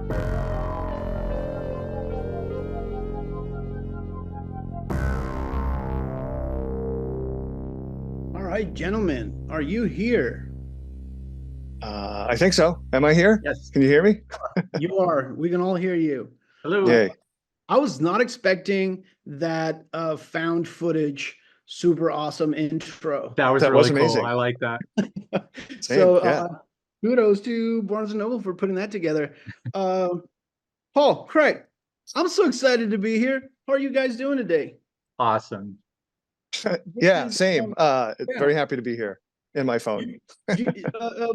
All right, gentlemen, are you here? I think so. Am I here? Yes, Can you hear me? you are. We can all hear you. Hello. Yay. I was not expecting that found footage, super awesome intro. That was That was really cool. amazing. I like that. Same. So, Yeah. kudos to Barnes and Noble for putting that together. Uh, Paul, Craig, I'm so excited to be here. How are you guys doing today? Awesome. Yeah, This is, same. yeah. Very happy to be here in my phone.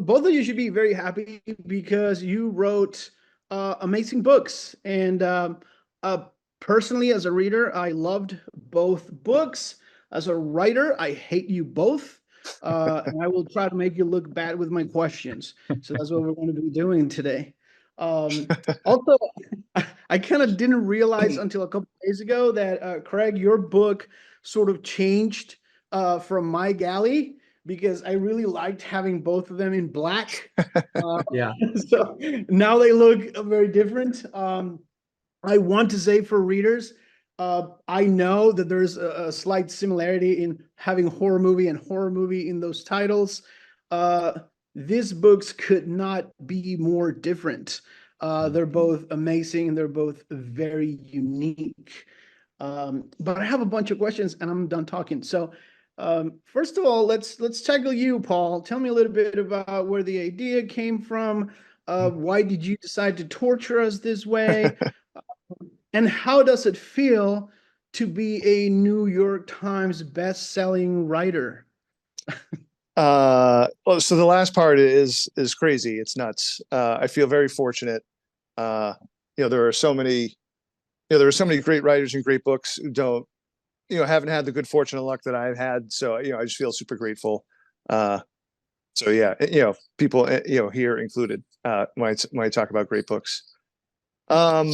Both of you should be very happy because you wrote amazing books. And uh, personally, as a reader, I loved both books. As a writer, I hate you both. And I will try to make you look bad with my questions. So that's what we're going to be doing today. Also, I kind of didn't realize until a couple of days ago that Craig, your book sort of changed from my galley because I really liked having both of them in black. Yeah. So now they look very different. I want to say for readers, I know that there's a slight similarity in having horror movie and horror movie in those titles. Uh, these books could not be more different. They're both amazing and they're both very unique. But I have a bunch of questions and I'm done talking. So first of all, let's tackle you, Paul. Tell me a little bit about where the idea came from. Why did you decide to torture us this way? And how does it feel to be a New York Times best-selling writer? Well, so the last part is crazy. It's nuts. I feel very fortunate. Uh, there are so many, there are so many great writers and great books who don't, haven't had the good fortune and luck that I've had. So, I just feel super grateful. Uh, so yeah, people, here included, when I talk about great books. Um,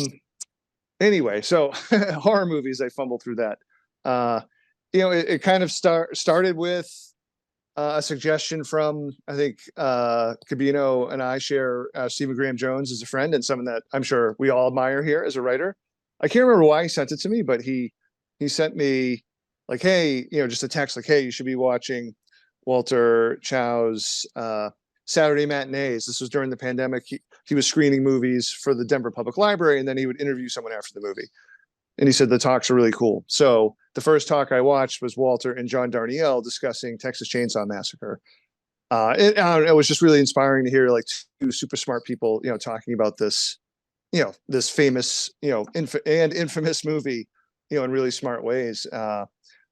anyway, so horror movies, I fumbled through that. Uh, it kind of started with a suggestion from, I think, Gabino and I share Stephen Graham Jones as a friend and someone that I'm sure we all admire here as a writer. I can't remember why he sent it to me, but he sent me like, hey, just a text like, hey, you should be watching Walter Chow's Saturday matinees. This was during the pandemic. He was screening movies for the Denver Public Library, and then he would interview someone after the movie. And he said the talks are really cool. So the first talk I watched was Walter and John Darnielle discussing Texas Chainsaw Massacre. It was just really inspiring to hear like two super smart people, talking about this, this famous, infamous movie, in really smart ways. I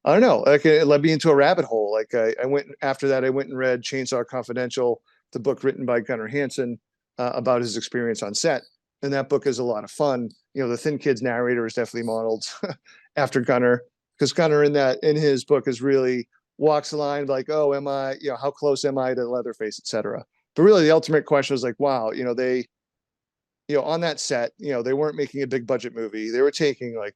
don't know, like it led me into a rabbit hole. Like I went after that, I went and read Chainsaw Confidential, the book written by Gunnar Hansen about his experience on set. And that book is a lot of fun. The Thin Kid's narrator is definitely modeled after Gunnar, because Gunnar in his book is really walks the line like, oh, am I, how close am I to Leatherface, etc. But really the ultimate question was like, wow, they, on that set, they weren't making a big budget movie. They were taking like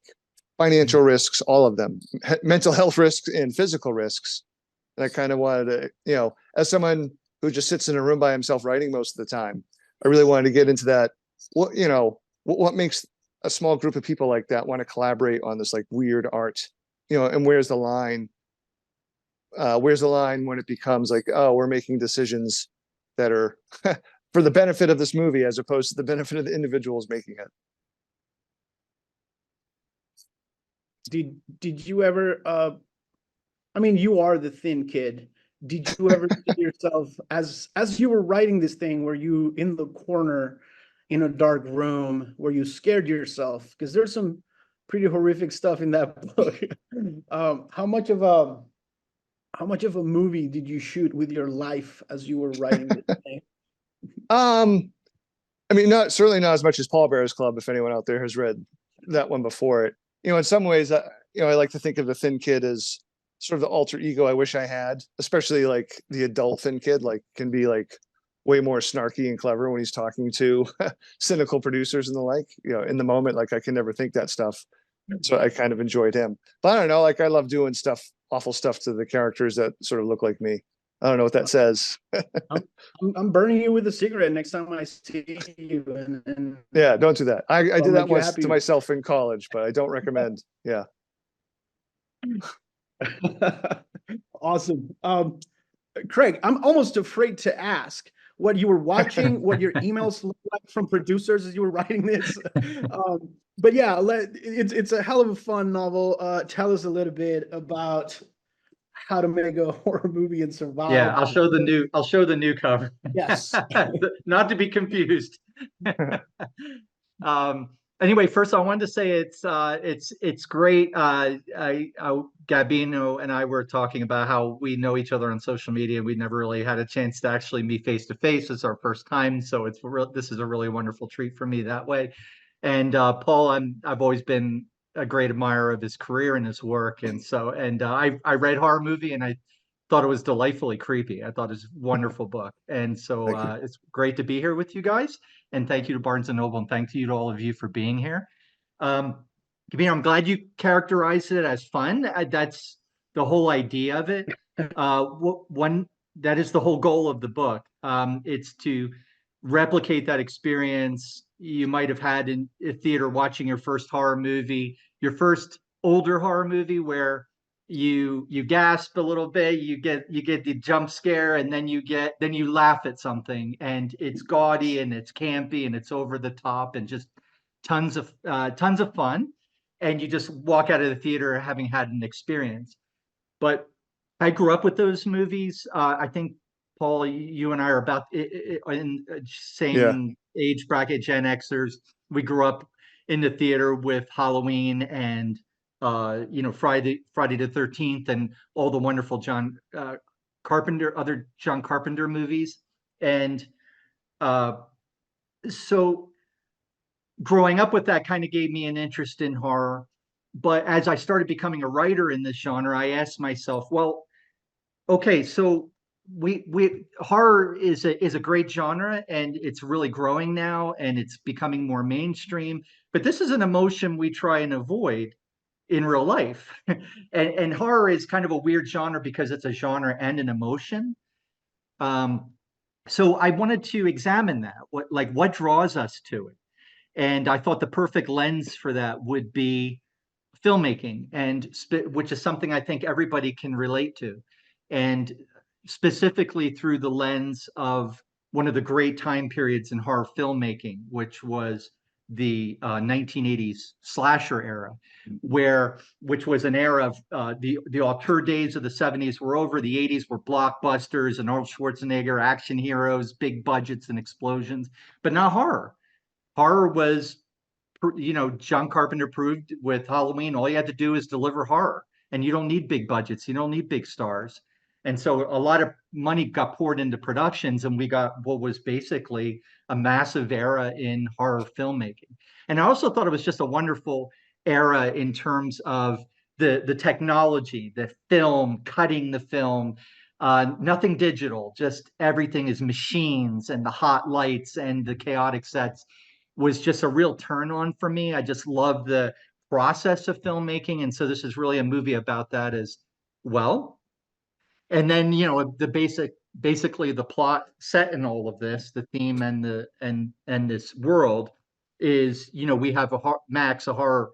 financial risks, all of them, mental health risks and physical risks. And I kind of wanted to, as someone who just sits in a room by himself writing most of the time, I really wanted to get into that. What makes a small group of people like that want to collaborate on this like weird art, and where's the line? Where's the line when it becomes like, oh, we're making decisions that are for the benefit of this movie as opposed to the benefit of the individuals making it. Did you ever I mean, you are the thin kid. Did you ever see yourself as you were writing this thing, were you in the corner in a dark room where you scared yourself? Because there's some pretty horrific stuff in that book. How much of a movie did you shoot with your life as you were writing this thing? Um, I mean, certainly not as much as Paul Bear's Club, if anyone out there has read that one before it. In some ways, I like to think of the Thin Kid as sort of the alter ego I wish I had, especially like the adult Thin Kid, like can be like way more snarky and clever when he's talking to cynical producers and the like, in the moment, like I can never think that stuff. So I kind of enjoyed him, but I don't know, like I love doing awful stuff to the characters that sort of look like me. I don't know what that says. I'm burning you with a cigarette next time I see you, and Yeah, don't do that. I I'll did that make you once happy. to myself in college, but I don't recommend. Yeah. Awesome. Craig, I'm almost afraid to ask what you were watching, what your emails look like from producers as you were writing this. But yeah, it's a hell of a fun novel. Tell us a little bit about how to make a horror movie and survive. Yeah, I'll show the new cover. Yes. Not to be confused. Um, anyway, first I wanted to say it's great. Gabino and I were talking about how we know each other on social media. We never really had a chance to actually meet face to face. It's our first time, so this is a really wonderful treat for me that way. And Paul, I've always been a great admirer of his career and his work, and I read Horror Movie and I thought it was delightfully creepy. I thought it was a wonderful book, and so it's great to be here with you guys. And thank you to Barnes and Noble, and thank you to all of you for being here. Gabino, I'm glad you characterized it as fun. That's the whole idea of it. One that is the whole goal of the book. It's to replicate that experience you might have had in a theater watching your first horror movie, your first older horror movie, where you gasp a little bit, you get the jump scare, and then you laugh at something, and it's gaudy and it's campy and it's over the top and just tons of fun, and you just walk out of the theater having had an experience. But I grew up with those movies. I think Paul, you and I are about in Yeah. same age bracket, Gen Xers. We grew up in the theater with Halloween and Friday the 13th and all the wonderful other John Carpenter movies. And so growing up with that kind of gave me an interest in horror. But as I started becoming a writer in this genre, I asked myself, well, okay, so we horror is a great genre and it's really growing now and it's becoming more mainstream. But this is an emotion we try and avoid in real life. And horror is kind of a weird genre because it's a genre and an emotion. Um, so I wanted to examine that. What draws us to it? And I thought the perfect lens for that would be filmmaking, which is something I think everybody can relate to, and specifically through the lens of one of the great time periods in horror filmmaking, which was the 1980s slasher era, which was an era of the auteur days of the 70s were over. The 80s were blockbusters and Arnold Schwarzenegger action heroes, big budgets and explosions, but not horror. Horror was, John Carpenter proved with Halloween, all you had to do is deliver horror, and you don't need big budgets, you don't need big stars. And so a lot of money got poured into productions, and we got what was basically a massive era in horror filmmaking. And I also thought it was just a wonderful era in terms of the technology, the film, cutting the film, nothing digital, just everything is machines and the hot lights and the chaotic sets was just a real turn on for me. I just love the process of filmmaking. And so this is really a movie about that as well. And then, basically the plot set in all of this, the theme and this world is, we have Max, a horror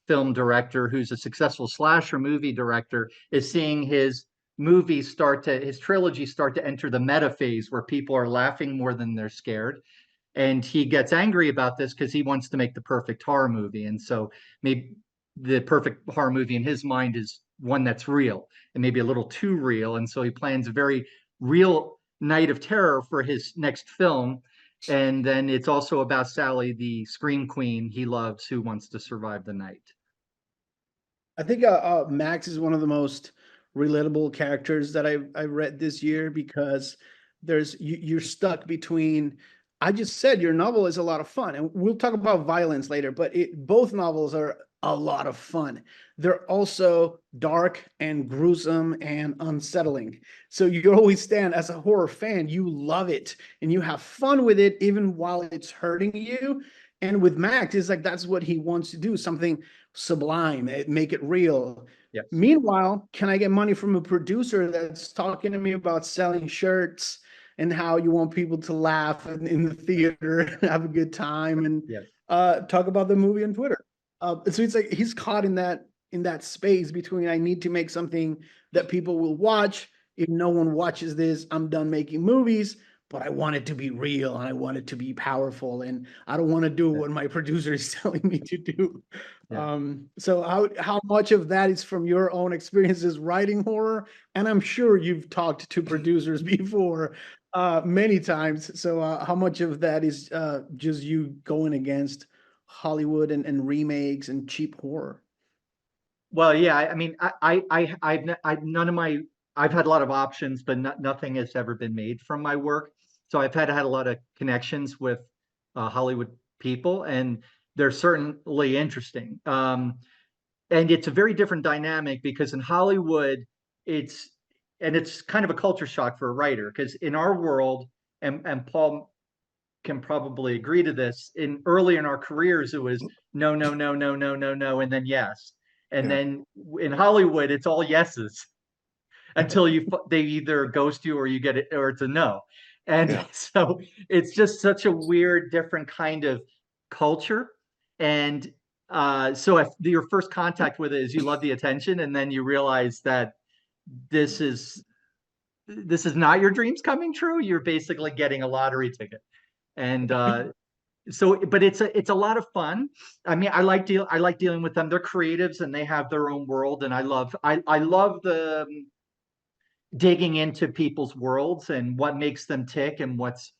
film director who's a successful slasher movie director, is seeing his trilogy start to enter the meta phase where people are laughing more than they're scared. And he gets angry about this because he wants to make the perfect horror movie. And so maybe the perfect horror movie in his mind is one that's real and maybe a little too real. And so he plans a very real night of terror for his next film. And then it's also about Sally, the scream queen he loves, who wants to survive the night. I think Max is one of the most relatable characters that I read this year because you're stuck between. I just said your novel is a lot of fun, and we'll talk about violence later. But both novels are a lot of fun. They're also dark and gruesome and unsettling. So you always stand as a horror fan, you love it and you have fun with it, even while it's hurting you. And with Max, it's like that's what he wants to do, something sublime, make it real. Yes. Meanwhile, can I get money from a producer that's talking to me about selling shirts and how you want people to laugh in the theater and have a good time and Yes. talk about the movie on Twitter? So it's like he's caught in that space between I need to make something that people will watch. If no one watches this, I'm done making movies, but I want it to be real and I want it to be powerful and I don't want to do what my producer is telling me to do. Yeah. So how much of that is from your own experiences writing horror? And I'm sure you've talked to producers before, many times. So how much of that is just you going against Hollywood and remakes and cheap horror? Well, yeah, I mean, I've had a lot of options, but nothing has ever been made from my work. So I've had a lot of connections with Hollywood people, and they're certainly interesting. And it's a very different dynamic because in Hollywood, it's it's kind of a culture shock for a writer because in our world, and Paul can probably agree to this, in early in our careers, it was no, no, no, no, no, no, no, and then yes. And Yeah. then in Hollywood, it's all yeses until they either ghost you or you get it or it's a no. And Yeah. so it's just such a weird, different kind of culture. And so if your first contact with it is you love the attention, and then you realize that this is this is not your dreams coming true, you're basically getting a lottery ticket. And so but it's a lot of fun. I mean, I like dealing with them. They're creatives and they have their own world, and I love the digging into people's worlds and what makes them tick and what's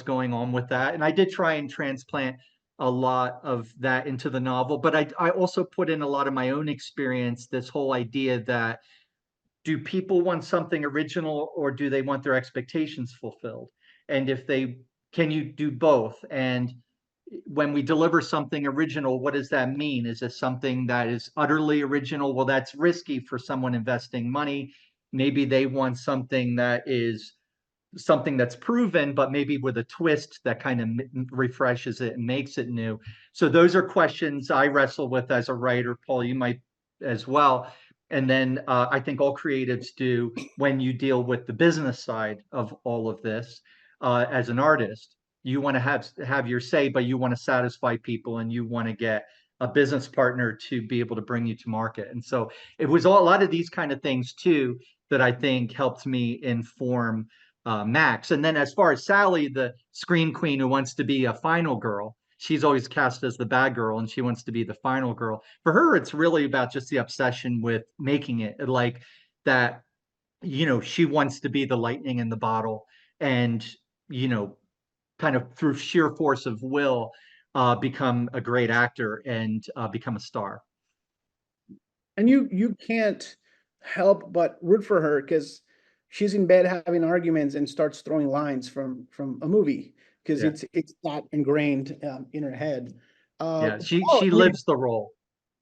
going on with that. And I did try and transplant a lot of that into the novel, but I also put in a lot of my own experience, this whole idea that do people want something original or do they want their expectations fulfilled? And if they can you do both? And when we deliver something original, what does that mean? Is it something that is utterly original? Well, that's risky for someone investing money. Maybe they want something that is something that's proven, but maybe with a twist that kind of refreshes it and makes it new. So those are questions I wrestle with as a writer. Paul, you might as well. And then I think all creatives do when you deal with the business side of all of this as an artist. You want to have your say, but you want to satisfy people and you want to get a business partner to be able to bring you to market. And so it was a lot of these kind of things too that I think helped me inform Max. And then as far as Sally, the scream queen who wants to be a final girl, she's always cast as the bad girl and she wants to be the final girl. For her, it's really about just the obsession with making it like that, she wants to be the lightning in the bottle and, you know, kind of through sheer force of will, become a great actor and become a star. And you can't help but root for her because she's in bed having arguments and starts throwing lines from a movie because Yeah. it's that ingrained in her head. Yeah. Paul, She lives the role.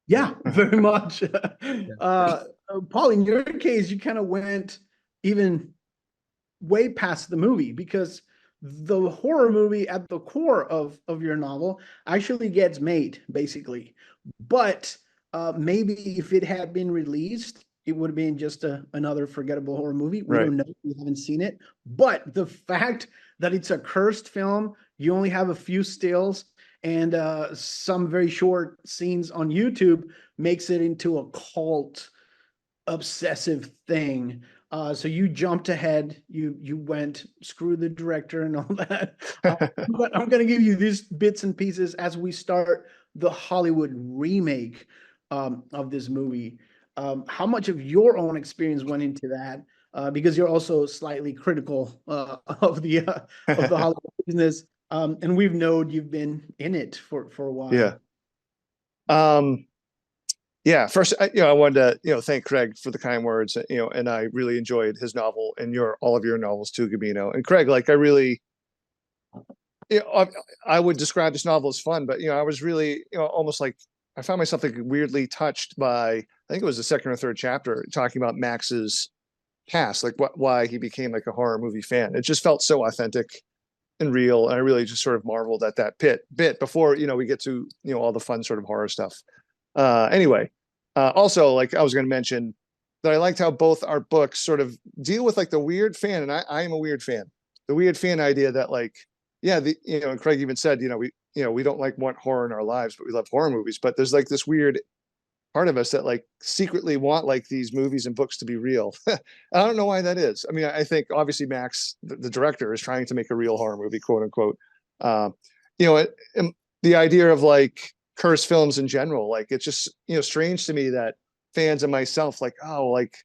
yeah, very much. Yeah. Paul, in your case, you kind of went even way past the movie because the horror movie at the core of your novel actually gets made, basically. But maybe if it had been released, it would have been just another forgettable horror movie. We Right. don't know. We haven't seen it. But the fact that it's a cursed film, you only have a few stills and some very short scenes on YouTube makes it into a cult obsessive thing. So you jumped ahead. You went screw the director and all that. But I'm going to give you these bits and pieces as we start the Hollywood remake of this movie. How much of your own experience went into that? Because you're also slightly critical of the Hollywood business, and we've known you've been in it for a while. Yeah. Yeah, first, I wanted to, thank Craig for the kind words, and I really enjoyed his novel and all of your novels too, Gabino. And Craig, like, I really, I would describe this novel as fun, but, I was really, almost like, I found myself like weirdly touched by, I think it was the second or third chapter talking about Max's past, like why he became like a horror movie fan. It just felt so authentic and real. And I really just sort of marveled at that bit before, we get to, all the fun sort of horror stuff. Anyway, also, like I was going to mention that I liked how both our books sort of deal with like the weird fan. And I am a weird fan, the weird fan idea that like, yeah, and Craig even said, we don't like want horror in our lives, but we love horror movies. But there's like this weird part of us that like secretly want like these movies and books to be real. I don't know why that is. I mean, I think obviously Max, the director, is trying to make a real horror movie, quote unquote. And the idea of like cursed films in general, like it's just, strange to me that fans and myself like, oh, like,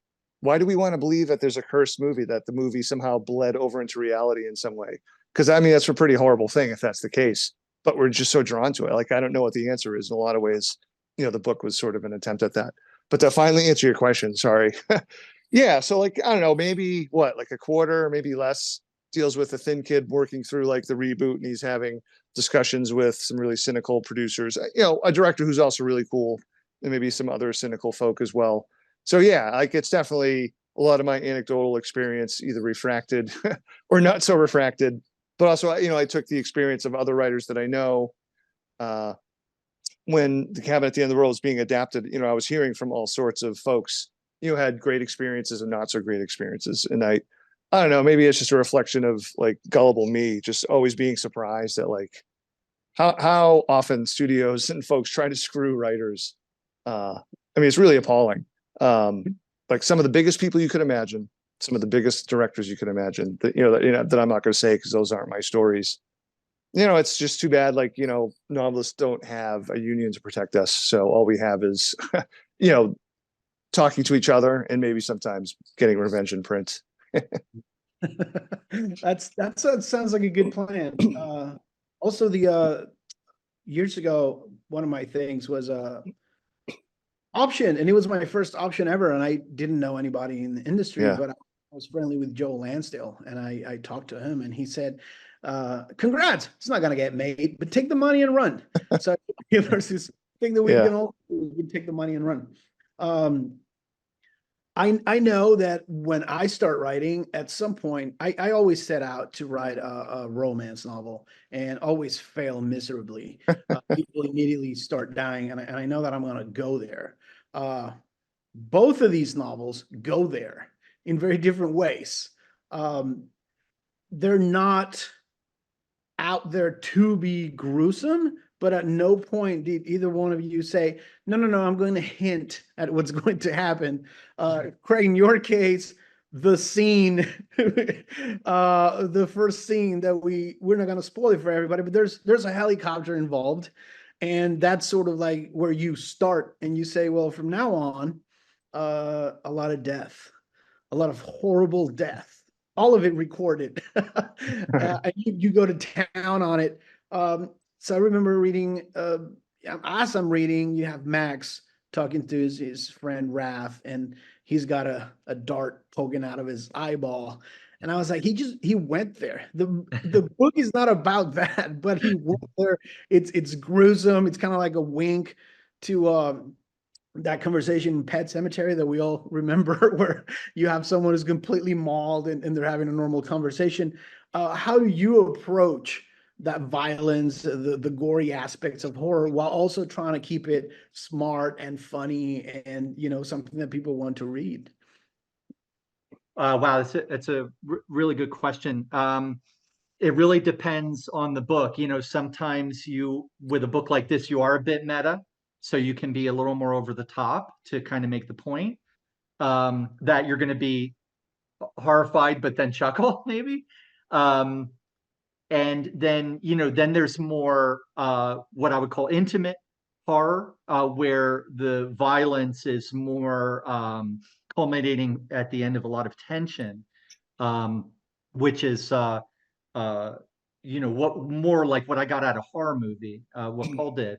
why do we want to believe that there's a cursed movie, that the movie somehow bled over into reality in some way? Because I mean, that's a pretty horrible thing if that's the case, but we're just so drawn to it. Like, I don't know what the answer is in a lot of ways. The book was sort of an attempt at that. But to finally answer your question, sorry. Yeah, so like, I don't know, maybe what, like a quarter, maybe less, deals with a thin kid working through like the reboot, and he's having discussions with some really cynical producers, a director who's also really cool, and maybe some other cynical folk as well. So yeah, like it's definitely a lot of my anecdotal experience, either refracted or not so refracted, but also, I took the experience of other writers that I know, when The Cabin at the End of the World was being adapted, I was hearing from all sorts of folks, had great experiences and not so great experiences. And I don't know, maybe it's just a reflection of like gullible me, just always being surprised at like how often studios and folks try to screw writers. I mean, it's really appalling. Like some of the biggest people you could imagine, some of the biggest directors you could imagine that, that I'm not going to say because those aren't my stories. It's just too bad, like, novelists don't have a union to protect us. So all we have is, talking to each other and maybe sometimes getting revenge in print. That sounds like a good plan. Also the years ago, one of my things was option, and it was my first option ever, and I didn't know anybody in the industry, Yeah. but I was friendly with Joe Lansdale, and I talked to him, and he said, congrats, it's not gonna get made, but take the money and run. So there's this thing that we Yeah. can all do, we can take the money and run. I know that when I start writing, at some point, I always set out to write a romance novel and always fail miserably. People immediately start dying, and I know that I'm going to go there. Both of these novels go there in very different ways. They're not out there to be gruesome, but at no point did either one of you say, no, I'm going to hint at what's going to happen. Craig, in your case, the scene, the first scene that we're not going to spoil it for everybody, but there's a helicopter involved. And that's sort of like where you start and you say, well, from now on, a lot of death, a lot of horrible death, all of it recorded. You go to town on it. So I remember reading, as I'm reading, you have Max talking to his friend Raph, and he's got a dart poking out of his eyeball. And I was like, he went there. The book is not about that, but he went there. It's gruesome. It's kind of like a wink to that conversation in Pet Cemetery that we all remember, where you have someone who's completely mauled and they're having a normal conversation. How do you approach that violence, the gory aspects of horror, while also trying to keep it smart and funny and something that people want to read? Wow, that's a really good question. It really depends on the book. Sometimes with a book like this, you are a bit meta, so you can be a little more over the top to kind of make the point that you're going to be horrified, but then chuckle maybe. And then there's more what I would call intimate horror, where the violence is more culminating at the end of a lot of tension, which is what more like what I got out of horror movie, what Paul did,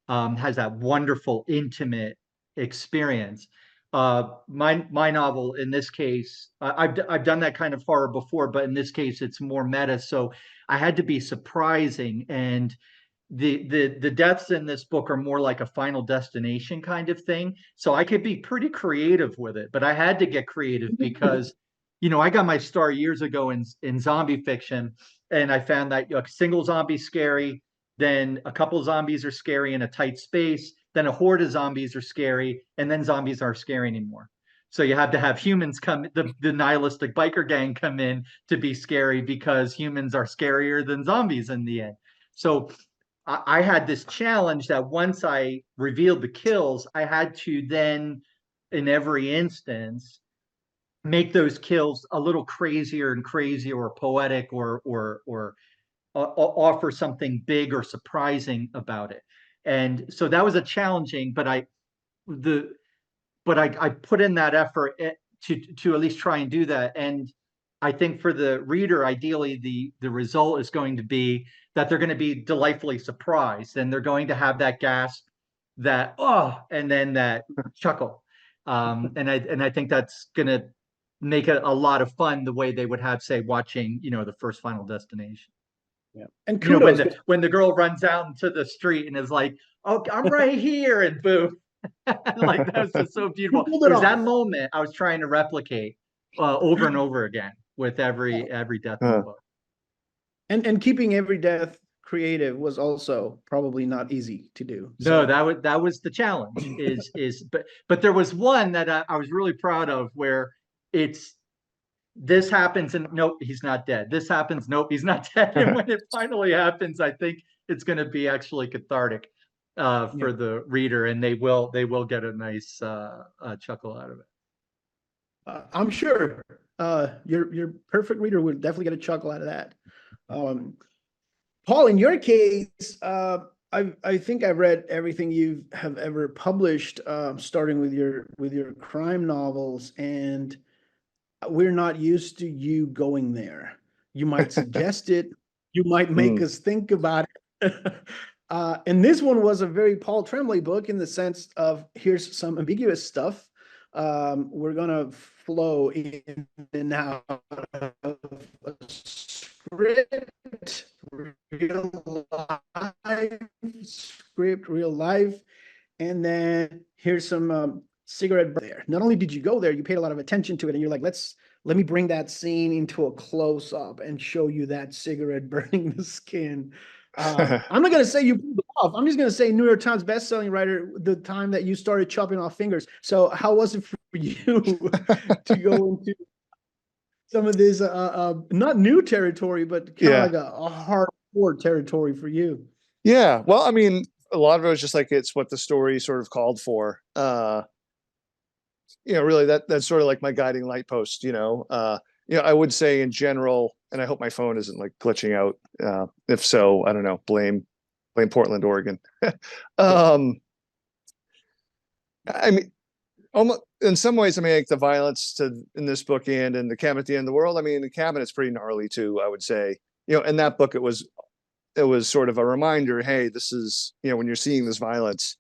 has that wonderful intimate experience. My novel in this case, I've done that kind of horror before, but in this case it's more meta. So I had to be surprising, and the deaths in this book are more like a Final Destination kind of thing. So I could be pretty creative with it, but I had to get creative because I got my start years ago in zombie fiction, and I found that a single zombie's scary, then a couple zombies are scary in a tight space, then a horde of zombies are scary, and then zombies aren't scary anymore. So you have to have humans come, the nihilistic biker gang come in to be scary because humans are scarier than zombies in the end. So I had this challenge that once I revealed the kills, I had to then, in every instance, make those kills a little crazier and crazier, or poetic, or offer something big or surprising about it. And so that was a challenging, but the I put in that effort to at least try and do that. And I think for the reader, ideally, the result is going to be that they're going to be delightfully surprised, and they're going to have that gasp, that oh, and then that chuckle. And I think that's going to make it a lot of fun, the way they would have, say, watching, the first Final Destination. Yeah. And You know, when kudos. the girl runs out into the street and is like, "Oh, I'm right here," and boom, like that was just so beautiful. Pulled It it was that off. moment I was trying to replicate over and over again with every death in the book. And keeping every death creative was also probably not easy to do. No, So that was the challenge. But there was one that I was really proud of, where it's this happens and nope, he's not dead. This happens, nope, he's not dead. And when it finally happens, I think it's going to be actually cathartic for the reader, and they will get a nice chuckle out of it. I'm sure your perfect reader would definitely get a chuckle out of that. Paul, in your case, I think I've read everything you have ever published, starting with your crime novels, and we're not used to you going there. You might suggest it, you might make us think about it. And this one was a very Paul Tremblay book, in the sense of, here's some ambiguous stuff. We're gonna flow in and out of a script, real life, and then here's some cigarette there. Not only did you go there, you paid a lot of attention to it, and you're like, let me bring that scene into a close up and show you that cigarette burning the skin. I'm not going to say you pulled it off. I'm just going to say New York Times bestselling writer, the time that you started chopping off fingers. So how was it for you to go into some of this, not new territory, but kind of like a hardcore territory for you? Yeah. Well, I mean, a lot of it was just like, it's what the story sort of called for. Really that's sort of like my guiding light post, I would say in general, and I hope my phone isn't like glitching out. If so, I don't know, blame Portland, Oregon. I mean, almost in some ways, I mean, like the violence in this book and in The Cabin at the End of the World, I mean, The Cabinet's pretty gnarly too, I would say. In that book, it was sort of a reminder, hey, this is, when you're seeing this violence,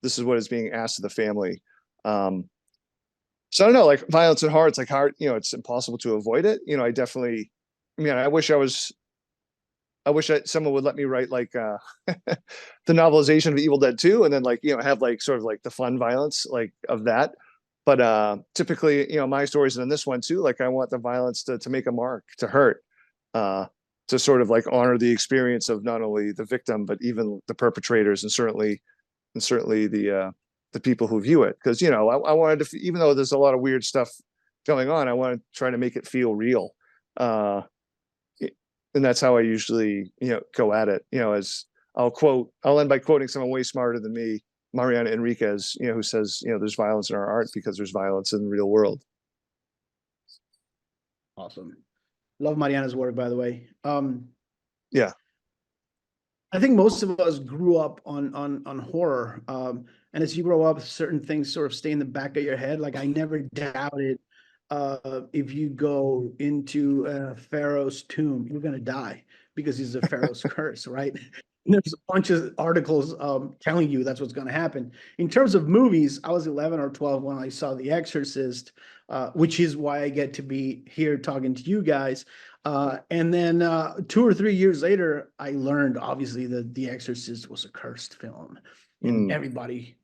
this is what is being asked of the family. So I don't know, like violence at heart, it's like hard, it's impossible to avoid it. I wish someone would let me write like the novelization of Evil Dead 2, and then like, have like sort of like the fun violence like of that. But typically, my stories, and in this one too, like I want the violence to make a mark, to hurt, to sort of like honor the experience of not only the victim, but even the perpetrators, and certainly the people who view it. Because, I wanted to, even though there's a lot of weird stuff going on, I want to try to make it feel real. And that's how I usually, go at it, as I'll end by quoting someone way smarter than me, Mariana Enriquez, who says, there's violence in our art because there's violence in the real world. Awesome. Love Mariana's work, by the way. Yeah. I think most of us grew up on horror. And as you grow up, certain things sort of stay in the back of your head. Like I never doubted if you go into Pharaoh's tomb, you're gonna die because he's a Pharaoh's curse, right? And there's a bunch of articles telling you that's what's gonna happen. In terms of movies, I was 11 or 12 when I saw The Exorcist, which is why I get to be here talking to you guys. And then 2 or 3 years later, I learned obviously that The Exorcist was a cursed film, and everybody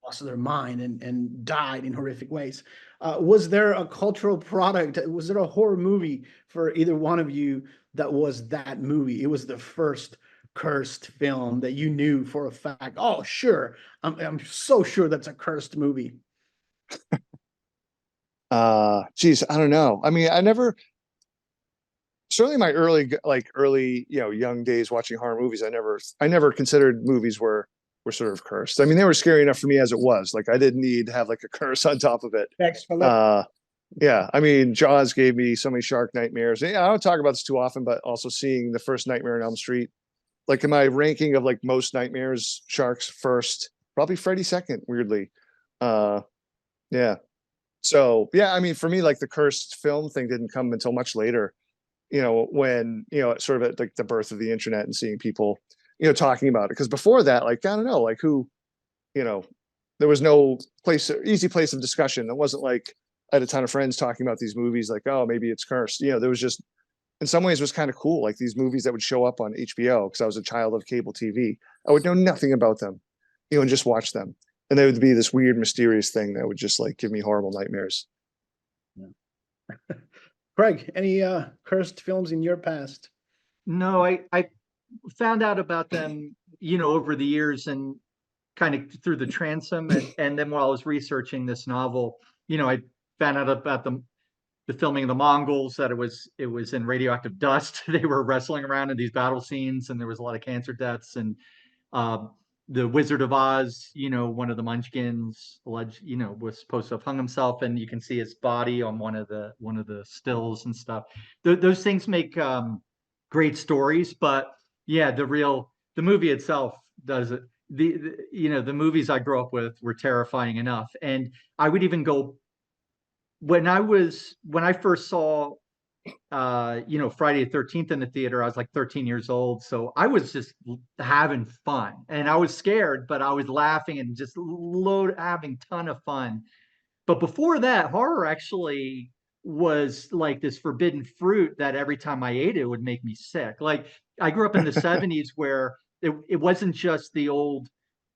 lost their mind and died in horrific ways. Was there a cultural product? Was there a horror movie for either one of you that was that movie? It was the first cursed film that you knew for a fact. Oh, sure. I'm so sure that's a cursed movie. Geez, I don't know. I mean, I never, certainly my early, young days watching horror movies, I never considered movies were sort of cursed. I mean, they were scary enough for me as it was. Like, I didn't need to have like a curse on top of it. Thanks for Yeah, I mean, Jaws gave me so many shark nightmares. Yeah, I don't talk about this too often, but also seeing the first Nightmare on Elm Street, like in my ranking of like most nightmares, sharks first, probably Freddy second, weirdly. Yeah. So yeah, I mean, for me, like the cursed film thing didn't come until much later, when, sort of at like the birth of the internet and seeing people, talking about it. Because before that, like, I don't know, like who, you know, there was no easy place of discussion. It wasn't like I had a ton of friends talking about these movies, like, oh, maybe it's cursed. There was just, in some ways, it was kind of cool, like these movies that would show up on HBO because I was a child of cable TV. I would know nothing about them, and just watch them, and they would be this weird, mysterious thing that would just like give me horrible nightmares. Yeah. Craig, any cursed films in your past? No, I found out about them, over the years and kind of through the transom. And then while I was researching this novel, I found out about the filming of the Mongols, that it was in radioactive dust. They were wrestling around in these battle scenes, and there was a lot of cancer deaths. And the Wizard of Oz, one of the Munchkins, alleged, was supposed to have hung himself, and you can see his body on one of the stills and stuff. Those things make great stories, but yeah, the movie itself does it. The movies I grew up with were terrifying enough, and I would even go when I first saw Friday the 13th in the theater. I was like 13 years old. So I was just having fun, and I was scared, but I was laughing and just having ton of fun. But before that, horror actually was like this forbidden fruit that every time I ate it would make me sick. Like, I grew up in the 70s where it wasn't just the old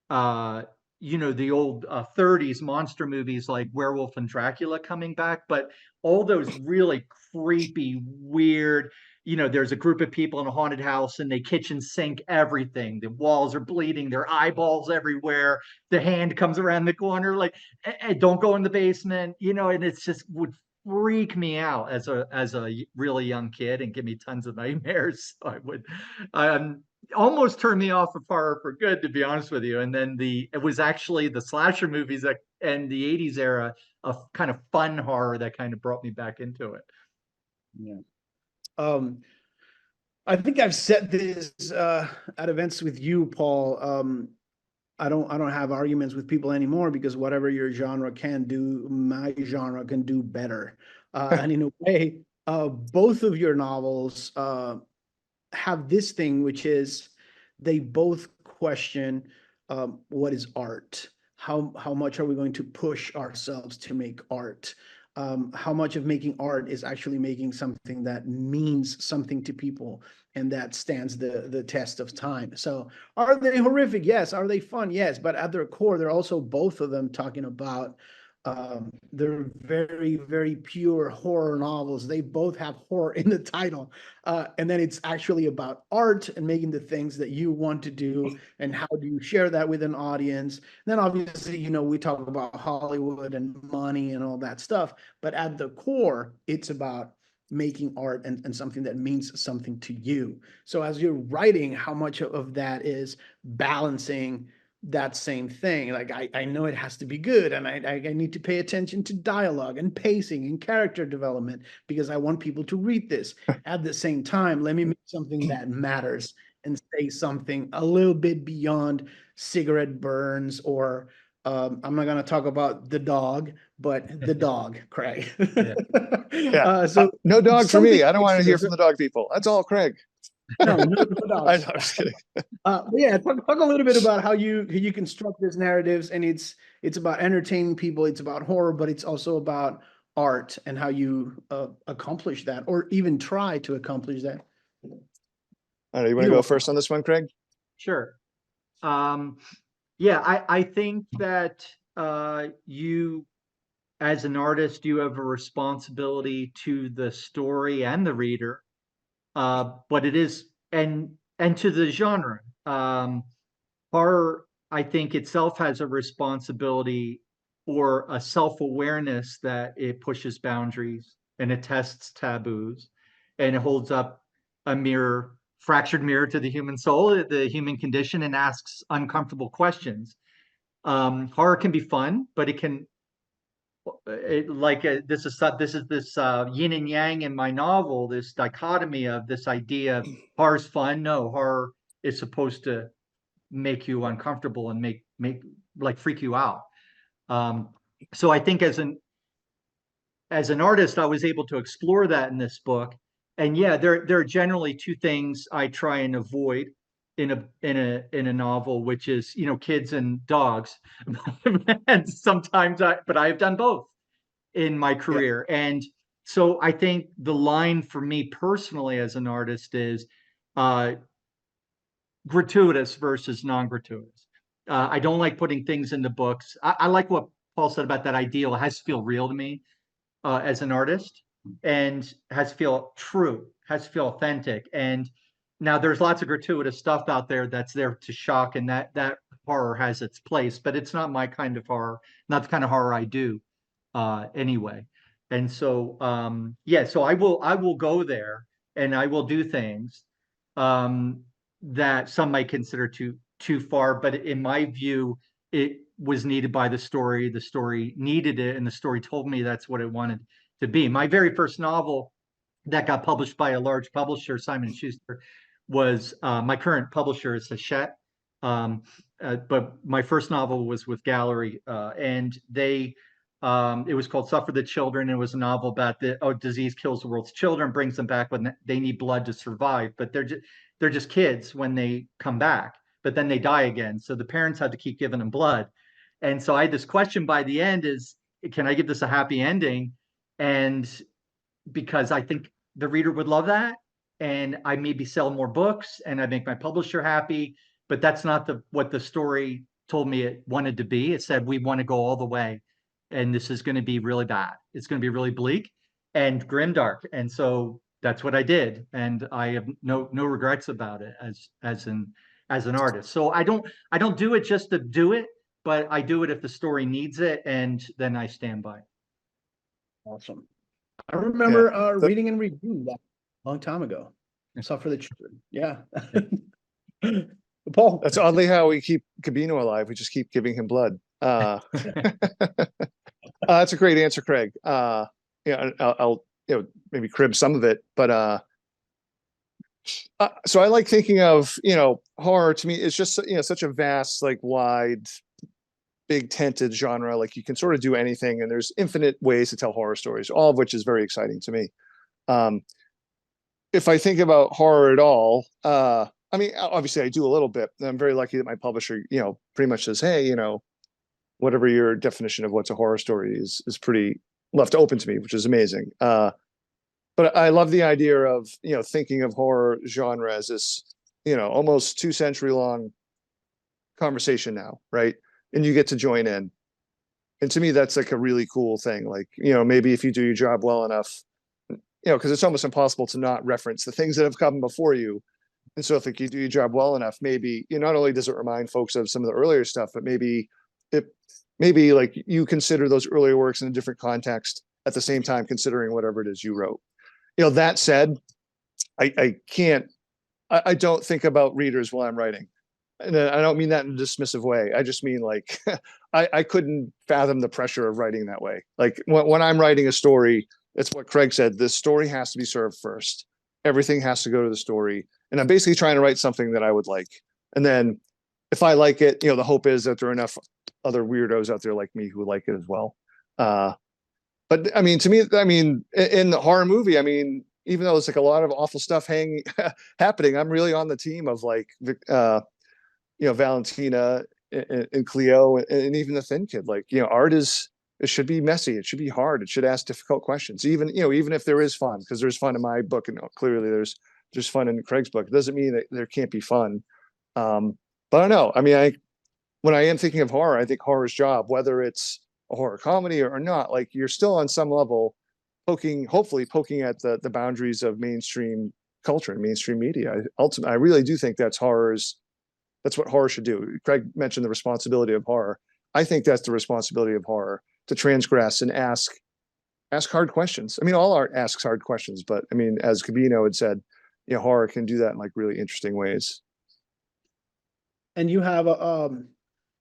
uh, the old 30s monster movies like Werewolf and Dracula coming back, but all those really creepy, weird, there's a group of people in a haunted house and they kitchen sink everything. The walls are bleeding, there are eyeballs everywhere. The hand comes around the corner, like, don't go in the basement, and it's just would freak me out as a really young kid and give me tons of nightmares. So I would, almost turned me off of horror for good, to be honest with you. And then it was actually the slasher movies that and the 80s era of kind of fun horror that kind of brought me back into it. Yeah. I think I've said this at events with you, Paul. I don't have arguments with people anymore because whatever your genre can do, my genre can do better. And in a way, both of your novels have this thing, which is they both question what is art. How much are we going to push ourselves to make art? How much of making art is actually making something that means something to people and that stands the test of time. So are they horrific? Yes. Are they fun? Yes. But at their core, they're also both of them talking about they're very, very pure horror novels. They both have horror in the title. And then it's actually about art and making the things that you want to do and how do you share that with an audience. And then obviously, we talk about Hollywood and money and all that stuff. But at the core, it's about making art and something that means something to you. So as you're writing, how much of that is balancing that same thing? Like, I know it has to be good, and I need to pay attention to dialogue and pacing and character development because I want people to read this. At the same time, let me make something that matters and say something a little bit beyond cigarette burns or I'm not going to talk about the dog, but the dog, Craig. Yeah. So no dog for me. I don't want to hear extra. from the dog people. That's all Craig. No dogs. I know, I'm just kidding. Yeah, talk a little bit about how you construct these narratives, and it's about entertaining people, it's about horror, but it's also about art and how you accomplish that, or even try to accomplish that. I don't know, you want to go first on this one, Craig? Sure. Yeah, I think that you, as an artist, you have a responsibility to the story and the reader, but it is, and to the genre. Horror, I think itself has a responsibility or a self-awareness that it pushes boundaries and it tests taboos and it holds up a mirror, fractured mirror to the human soul, the human condition, and asks uncomfortable questions. Horror can be fun, but it can this is this yin and yang in my novel, this dichotomy of this idea of horror's fun. No, horror is supposed to make you uncomfortable and make like freak you out. So I think as an artist, I was able to explore that in this book. And yeah, there are generally two things I try and avoid in a novel, which is, you know, kids and dogs. And sometimes but I've done both in my Yeah. career. And so I think the line for me personally as an artist is uh, gratuitous versus non-gratuitous. I don't like putting things into books. I like what Paul said about that ideal. It has to feel real to me as an artist, and has to feel true, has to feel authentic. And now there's lots of gratuitous stuff out there that's there to shock, and that horror has its place, but it's not my kind of horror, not the kind of horror I do anyway. And so yeah, so I will go there and I will do things um, that some might consider too far, but in my view, it was needed by the story. The story needed it, and the story told me that's what it wanted to be. My very first novel that got published by a large publisher, Simon & Schuster, was my current publisher is Hachette. But my first novel was with Gallery, and it was called Suffer the Children. It was a novel about disease kills the world's children, brings them back when they need blood to survive, but they're just kids when they come back, but then they die again. So the parents had to keep giving them blood. And so I had this question by the end is, can I give this a happy ending? And because I think the reader would love that, and I maybe sell more books and I make my publisher happy, but that's not what the story told me it wanted to be. It said we want to go all the way, and this is going to be really bad. It's going to be really bleak and grimdark, and so that's what I did, and I have no regrets about it as an artist. So I don't do it just to do it, but I do it if the story needs it, and then I stand by it. Awesome. I Yeah. remember reading and reviewing that a long time ago. Suffer the Children. Yeah. Paul. That's oddly how we keep Gabino alive. We just keep giving him blood. That's a great answer, Craig. Yeah, I'll maybe crib some of it, but so I like thinking of, horror to me is just, such a vast, like wide, big tented genre. Like you can sort of do anything, and there's infinite ways to tell horror stories, all of which is very exciting to me. If I think about horror at all, I mean, obviously I do a little bit. I'm very lucky that my publisher, pretty much says, hey, whatever your definition of what's a horror story is pretty left open to me, which is amazing. But I love the idea of, thinking of horror genre as this, almost 2-century long conversation now, right? And you get to join in. And to me, that's like a really cool thing. Like, maybe if you do your job well enough, because it's almost impossible to not reference the things that have come before you. And so if like, you do your job well enough, maybe, not only does it remind folks of some of the earlier stuff, but maybe like you consider those earlier works in a different context at the same time, considering whatever it is you wrote. That said, I don't think about readers while I'm writing. And I don't mean that in a dismissive way. I just mean like, I couldn't fathom the pressure of writing that way. Like when I'm writing a story, it's what Craig said, the story has to be served first. Everything has to go to the story. And I'm basically trying to write something that I would like. And then if I like it, the hope is that there are enough other weirdos out there like me who like it as well. But I mean, to me, in the horror movie, even though it's like a lot of awful stuff happening, I'm really on the team of like, Valentina and Cleo and even the thin kid. Like, art it should be messy. It should be hard. It should ask difficult questions. Even if there is fun, because there's fun in my book, and clearly there's fun in Craig's book. It doesn't mean that there can't be fun. But I don't know. when I am thinking of horror, I think horror's job, whether it's a horror comedy or not, like you're still on some level hopefully poking at the boundaries of mainstream culture and mainstream media. Ultimately, I really do think that's what horror should do. Craig mentioned the responsibility of horror. I think that's the responsibility of horror, to transgress and ask hard questions. I mean, all art asks hard questions, but I mean, as Gabino had said, horror can do that in like really interesting ways. And you have a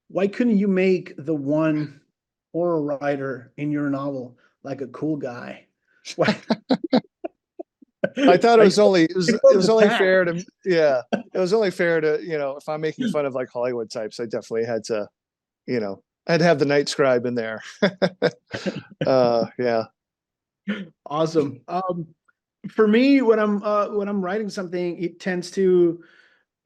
why couldn't you make the one horror writer in your novel like a cool guy? Why? I thought it was only it was only pack. fair to it was only fair to if I'm making fun of like Hollywood types, I definitely had to I'd have the night scribe in there. Yeah. Awesome. For me, when I'm writing something, it tends to,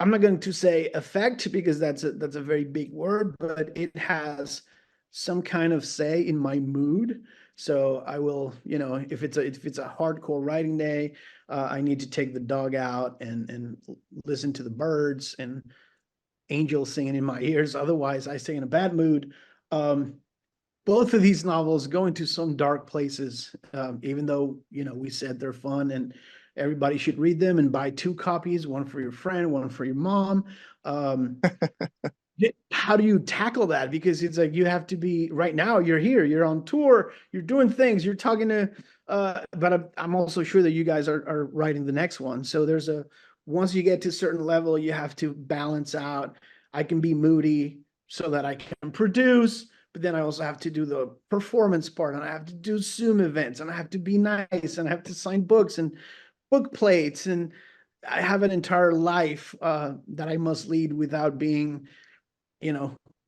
I'm not going to say affect because that's a very big word, but it has some kind of say in my mood. So I will, if it's a hardcore writing day, I need to take the dog out and listen to the birds and angels singing in my ears. Otherwise, I stay in a bad mood. Both of these novels go into some dark places, even though, we said they're fun and everybody should read them and buy 2 copies, one for your friend, one for your mom. How do you tackle that? Because it's like you have to be, right now you're here, you're on tour, you're doing things, you're talking to, but I'm also sure that you guys are writing the next one. So once you get to a certain level, you have to balance out. I can be moody so that I can produce, but then I also have to do the performance part, and I have to do Zoom events, and I have to be nice, and I have to sign books and book plates, and I have an entire life that I must lead without being,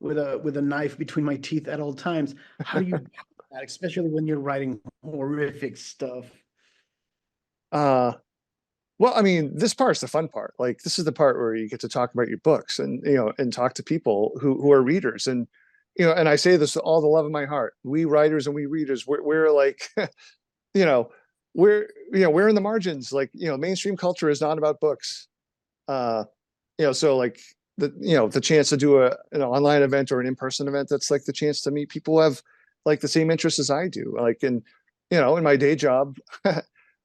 with a knife between my teeth at all times. How do you do that, especially when you're writing horrific stuff? uh well, I mean, this part's the fun part. Like, this is the part where you get to talk about your books and and talk to people who are readers. And and I say this with all the love of my heart. We writers and we readers, we're like you know we're in the margins. Like, mainstream culture is not about books. uh so like the chance to do an online event or an in-person event, that's like the chance to meet people who have like the same interests as I do. Like, in in my day job,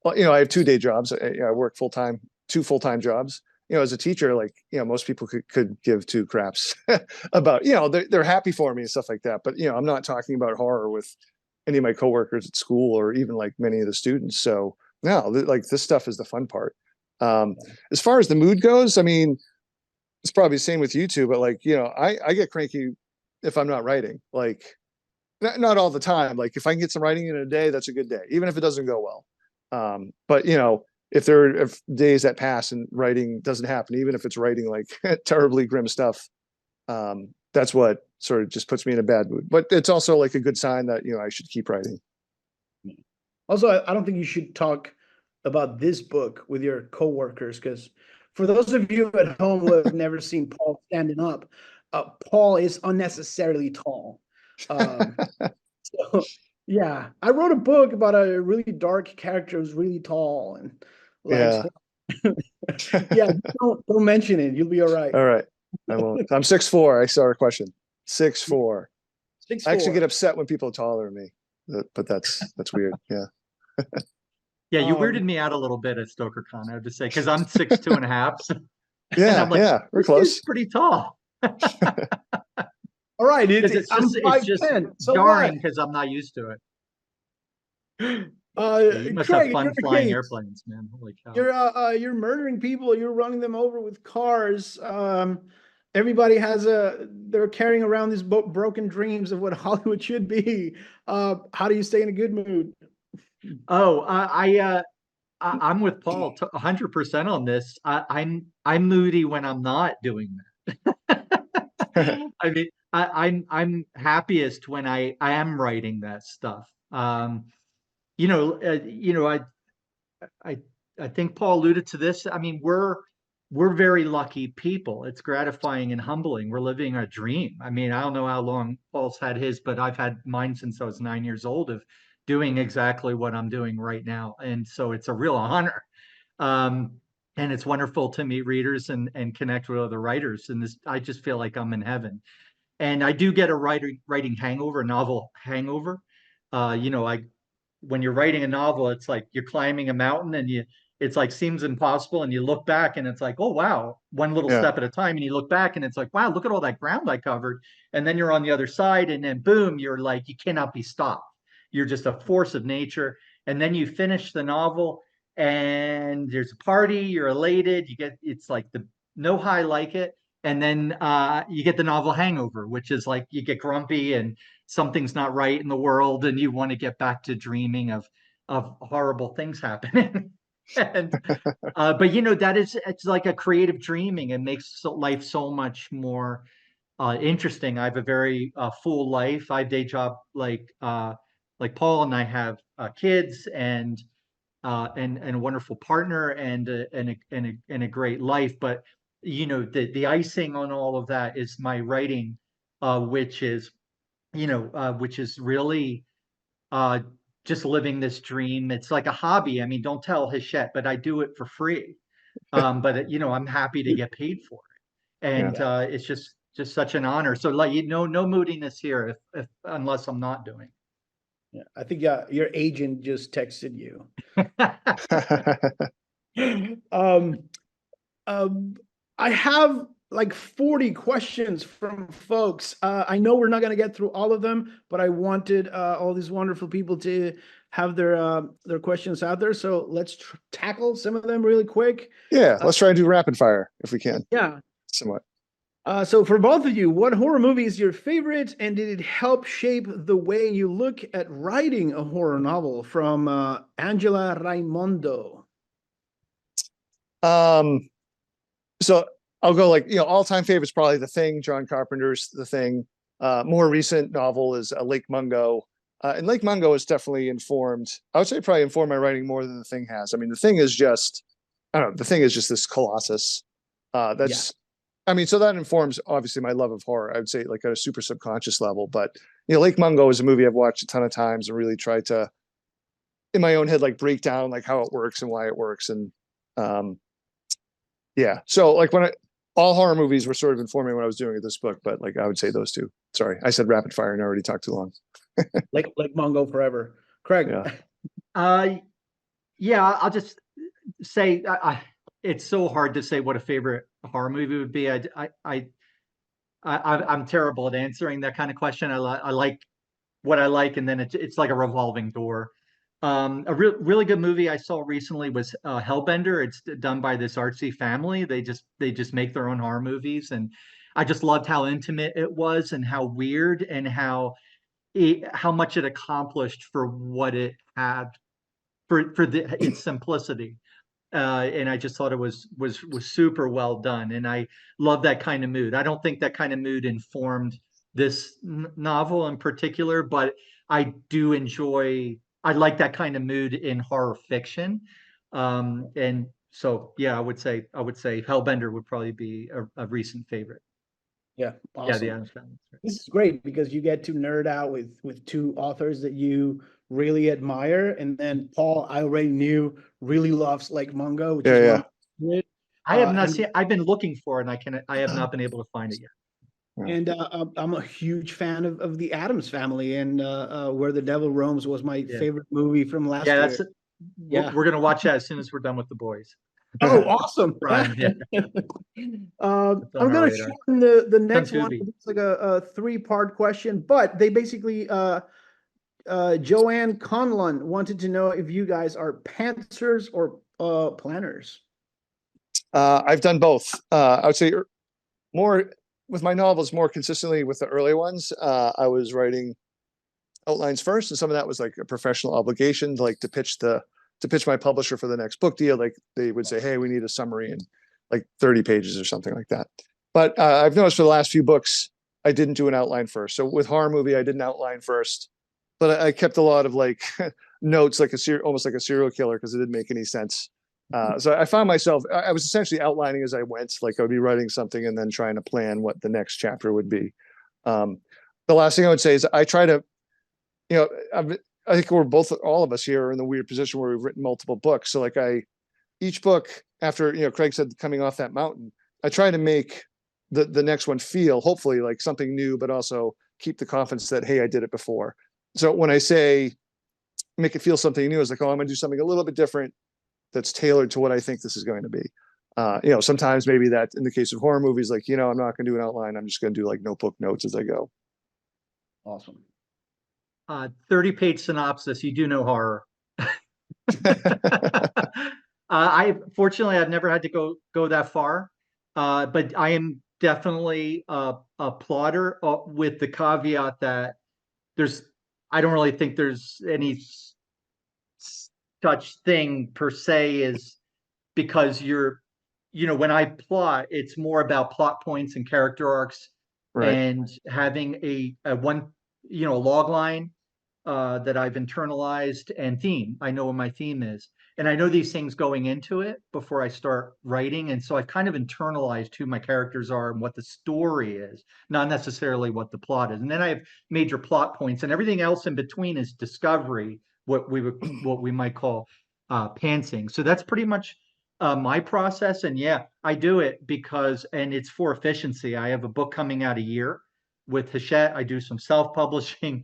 well, I have 2 day jobs. I work full-time, 2 full-time jobs. As a teacher, like, most people could give 2 craps about, they're happy for me and stuff like that. But, I'm not talking about horror with any of my coworkers at school or even like many of the students. So no, like, this stuff is the fun part. As far as the mood goes, I mean, it's probably the same with you two, but like, I get cranky if I'm not writing. Like, not all the time. Like, if I can get some writing in a day, that's a good day, even if it doesn't go well. But if there are days that pass and writing doesn't happen, even if it's writing like terribly grim stuff, that's what sort of just puts me in a bad mood. But it's also like a good sign that I should keep writing. Also, I don't think you should talk about this book with your coworkers, because for those of you at home who have never seen Paul standing up, Paul is unnecessarily tall. So, yeah, I wrote a book about a really dark character who's really tall and likes. Yeah. Yeah, don't mention it. You'll be all right. All right. I won't. I'm 6'4". I saw a question. 6'4". I actually 6'4". get upset when people are taller than me, but that's weird. Yeah. Yeah, you weirded me out a little bit at StokerCon, I have to say, because I'm 6'2.5", and Yeah. I'm like, Yeah. We're this dude's close. pretty tall. All right, I'm It's just 5'10", so jarring because I'm not used to it. what? Yeah, you must have Craig, in fun your flying case, airplanes, man. Holy cow. you're murdering people, you're running them over with cars. Everybody they're carrying around these broken dreams of what Hollywood should be. How do you stay in a good mood? Oh, I'm with Paul 100% on this. I'm moody when I'm not doing that. I mean, I'm happiest when I am writing that stuff. You know, I I think Paul alluded to this. I mean, we're very lucky people. It's gratifying and humbling. We're living a dream. I mean, I don't know how long Paul's had his, but I've had mine since I was 9 years old, of doing exactly what I'm doing right now. And so it's a real honor. Um, and it's wonderful to meet readers and connect with other writers. And this, I just feel like I'm in heaven. And I do get a writing hangover, a novel hangover. When you're writing a novel, it's like you're climbing a mountain and it's like seems impossible. And you look back and it's like, oh, wow, one little Yeah. step at a time. And you look back and it's like, wow, look at all that ground I covered. And then you're on the other side and then boom, you're like, you cannot be stopped. You're just a force of nature. And then you finish the novel and there's a party, you're elated, it's like no high like it. And then you get the novel hangover, which is like you get grumpy and something's not right in the world and you want to get back to dreaming of horrible things happening. And but it's like a creative dreaming. It makes life so much more interesting. I have a very full life, 5-day job, like Paul, and I have kids and a wonderful partner and a great life. But the icing on all of that is my writing, which is which is really uh, just living this dream. It's like a hobby. I mean, don't tell Hachette, but I do it for free. But I'm happy to get paid for it, Yeah. and it's just such an honor. So like no moodiness here, if unless I'm not doing. Yeah, I think your agent just texted you. Um, I have like 40 questions from folks. I know we're not going to get through all of them, but I wanted all these wonderful people to have their questions out there. So let's tackle some of them really quick. Yeah, let's try and do rapid fire if we can. Yeah. Somewhat. So for both of you, what horror movie is your favorite, and did it help shape the way you look at writing a horror novel? From Angela Raimondo. So I'll go like, all-time favorites, probably The Thing, John Carpenter's The Thing. More recent novel is Lake Mungo. And Lake Mungo has definitely I would say probably informed my writing more than The Thing has. I mean, The Thing is just, I don't know, The Thing is just this colossus. So that informs obviously my love of horror. I would say like at a super subconscious level, but Lake Mungo is a movie I've watched a ton of times and really tried to, in my own head, like break down like how it works and why it works. And so like all horror movies were sort of informing what I was doing with this book, but like I would say those two. Sorry, I said rapid fire and I already talked too long. like Mungo forever. Craig. Yeah. I'll just say it's so hard to say what a favorite horror movie would be. I'm terrible at answering that kind of question. I like what I like, and then it's like a revolving door. Really good movie I saw recently was Hellbender. It's done by this artsy family. They just make their own horror movies, and I just loved how intimate it was and how weird and how much it accomplished for what it had for its simplicity. And I just thought it was super well done, and I love that kind of mood. I don't think that kind of mood informed this novel in particular, but I do enjoy. I like that kind of mood in horror fiction, and so yeah, I would say Hellbender would probably be a recent favorite. Yeah, Yeah, awesome. the Addams Family. This is great because you get to nerd out with two authors that you really admire, and then Paul, I already knew, really loves Lake Mungo, which is one of my favorite. I have not seen. I've been looking for it, and I have not been able to find it yet. And I'm a huge fan of the Addams Family, and Where the Devil Roams was my favorite movie from last year. We're gonna watch that as soon as we're done with the boys. Oh, awesome! Right, yeah. I'm gonna shorten the next one. It's like a 3-part question, but they basically Joanne Conlon wanted to know if you guys are pantsers or planners. I've done both. I would say more with my novels, more consistently with the early ones. I was writing outlines first, and some of that was like a professional obligation, like to pitch my publisher for the next book deal. Like they would say, hey, we need a summary in like 30 pages or something like that. But I've noticed for the last few books, I didn't do an outline first. So with horror movie, I did an outline first, but I kept a lot of like notes, like almost like a serial killer, because it didn't make any sense. So I found myself, I was essentially outlining as I went. Like I would be writing something and then trying to plan what the next chapter would be. The last thing I would say is I try to, I think all of us here are in the weird position where we've written multiple books. So like each book after, Craig said, coming off that mountain, I try to make the next one feel hopefully like something new, but also keep the confidence that, hey, I did it before. So when I say make it feel something new, it's like, oh, I'm gonna do something a little bit different that's tailored to what I think this is going to be. Sometimes maybe that in the case of horror movies, like, I'm not gonna do an outline. I'm just gonna do like notebook notes as I go. Awesome. 30-page synopsis. You do know horror. Fortunately, I've never had to go that far, but I am definitely a plotter, with the caveat that I don't really think there's any such thing per se, is because when I plot, it's more about plot points and character arcs, Right. and having a log line that I've internalized, and theme. I know what my theme is. And I know these things going into it before I start writing. And so I've kind of internalized who my characters are and what the story is, not necessarily what the plot is. And then I have major plot points, and everything else in between is discovery, what we might call pantsing. So that's pretty much my process. And yeah, I do it and it's for efficiency. I have a book coming out a year with Hachette. I do some self-publishing.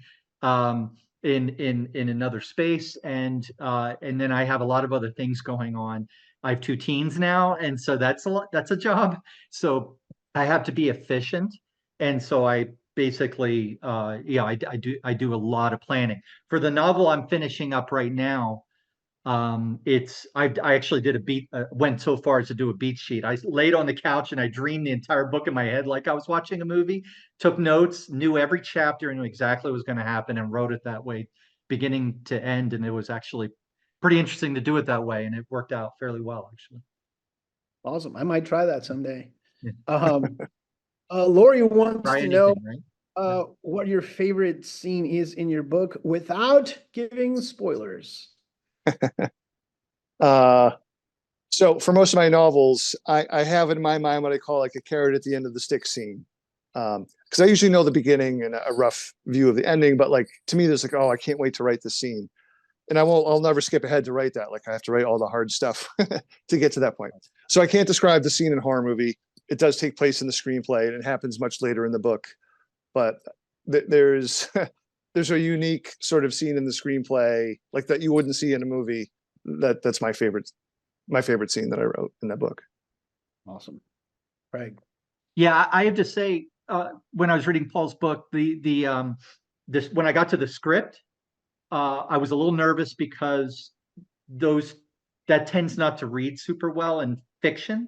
In another space, and then I have a lot of other things going on. I have 2 teens now, and so that's a job. So I have to be efficient, and so I basically I do a lot of planning for the novel I'm finishing up right now. I actually did went so far as to do a beat sheet. I laid on the couch and I dreamed the entire book in my head like I was watching a movie, took notes, knew every chapter, knew exactly what was going to happen, and wrote it that way, beginning to end. And it was actually pretty interesting to do it that way, and it worked out fairly well, actually. Awesome. I might try that someday. Yeah. Lori wants Try to know anything, right? what your favorite scene is in your book without giving spoilers. So for most of my novels, I have in my mind what I call like a carrot at the end of the stick scene. Because I usually know the beginning and a rough view of the ending, but like to me, there's like, oh, I can't wait to write this scene. And I'll never skip ahead to write that. Like I have to write all the hard stuff to get to that point. So I can't describe the scene in horror movie. It does take place in the screenplay, and it happens much later in the book. But there's there's a unique sort of scene in the screenplay like that you wouldn't see in a movie. That's my favorite scene that I wrote in that book. Awesome. Craig. Yeah, I have to say, when I was reading Paul's book, when I got to the script, I was a little nervous because that tends not to read super well in fiction.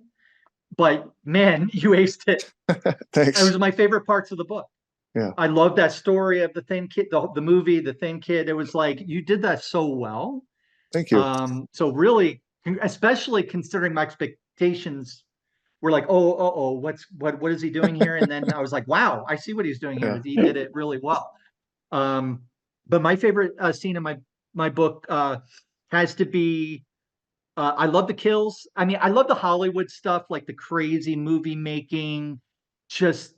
But man, you aced it. Thanks. It was my favorite parts of the book. Yeah. I love that story of the thin kid, the movie, the thin kid. It was like, you did that so well. Thank you. So really, especially considering my expectations were like, what is he doing here? And then I was like, wow, I see what he's doing here. Yeah. He did it really well. But my favorite scene in my book has to be, I love the kills. I mean, I love the Hollywood stuff, like the crazy movie making. Just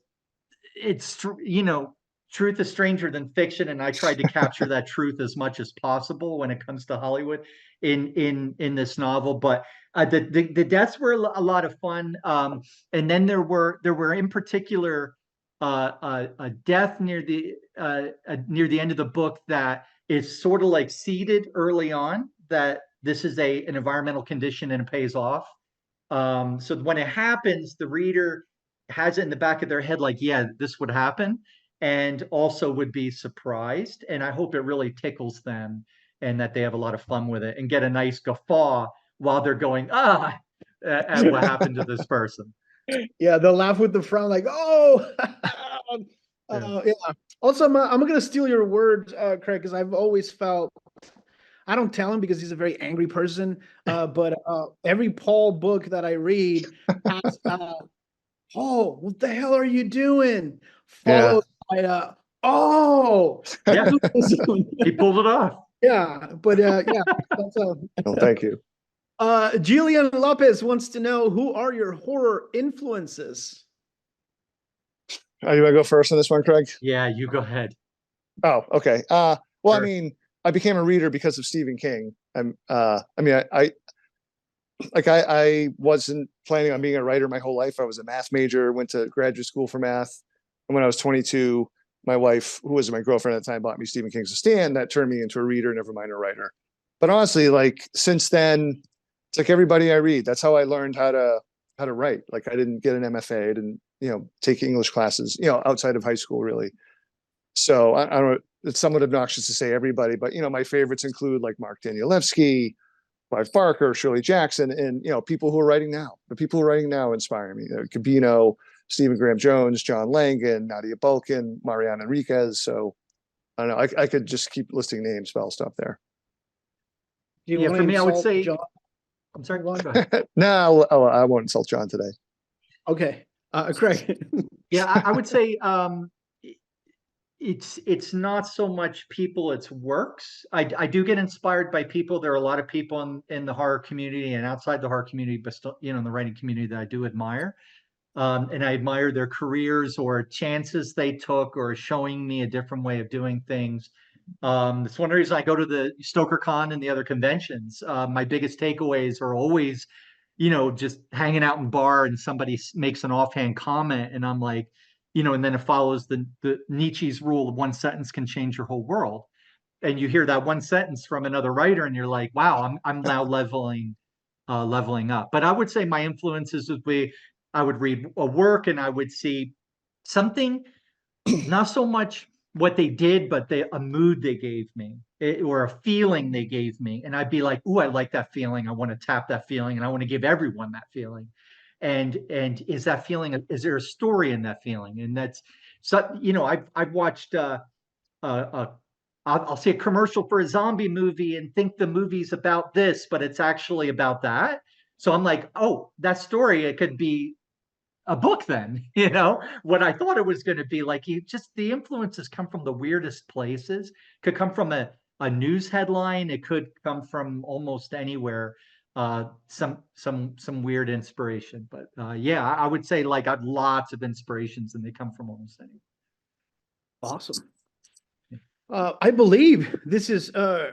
truth is stranger than fiction, and I tried to capture that truth as much as possible when it comes to Hollywood in this novel. But the deaths were a lot of fun, and then there were in particular a death near the end of the book that is sort of like seeded early on that this is an environmental condition and it pays off. So when it happens, the reader has it in the back of their head, like, yeah, this would happen, and also would be surprised. And I hope it really tickles them and that they have a lot of fun with it and get a nice guffaw while they're going, at what happened to this person. Yeah, they'll laugh with the frown, like, oh, yeah. Also, I'm going to steal your words, Craig, because I've always felt, I don't tell him because he's a very angry person, but every Paul book that I read has, Paul, what the hell are you doing? Followed by, oh, yeah, he pulled it off. Yeah, but yeah, that's Oh, thank you. Jillian Lopez wants to know, who are your horror influences? Oh, you want to go first on this one, Craig? Yeah, you go ahead. Oh, okay. Well, Sure. I mean, I became a reader because of Stephen King. I mean, like I wasn't planning on being a writer my whole life. I was a math major, went to graduate school for math. And when I was 22, my wife, who was my girlfriend at the time, bought me Stephen King's The Stand. That turned me into a reader, never mind a writer. But honestly, like since then, it's like everybody I read. That's how I learned how to write. Like I didn't get an MFA, I didn't, take English classes, outside of high school really. So I don't, it's somewhat obnoxious to say everybody, but my favorites include like Mark Danielewski, Clive Barker, Shirley Jackson, and people who are writing now. The people who are writing now inspire me. Gabino, Stephen Graham Jones, John Langan, Nadia Bulkin, Mariana Enriquez. So I don't know. I could just keep listing names, but I'll stop there. Do you Yeah, want for to me, I would insult say. John? I'm sorry. Go Go on. ahead. No, I won't insult John today. Okay, Craig. Yeah, I would say it's not so much people, it's works. I do get inspired by people. There are a lot of people in the horror community and outside the horror community, but still, in the writing community that I do admire. And I admire their careers or chances they took or showing me a different way of doing things. It's one reason I go to the Stoker Con and the other conventions. My biggest takeaways are always, just hanging out in bar and somebody makes an offhand comment, and I'm like, and then it follows the Nietzsche's rule of one sentence can change your whole world. And you hear that one sentence from another writer, and you're like, wow, I'm now leveling up. But I would say my influences would be I would read a work and I would see something, not so much what they did, but a mood they gave me or a feeling they gave me. And I'd be like, ooh, I like that feeling. I want to tap that feeling and I want to give everyone that feeling. And is that feeling, is there a story in that feeling? And that's, so, I've watched, I'll see a commercial for a zombie movie and think the movie's about this, but it's actually about that. So I'm like, oh, that story, it could be a book then, what I thought it was going to be. Like, the influences come from the weirdest places. Could come from a news headline. It could come from almost anywhere. Some weird inspiration, but yeah, I would say like I've lots of inspirations and they come from almost anywhere. Awesome. I believe this is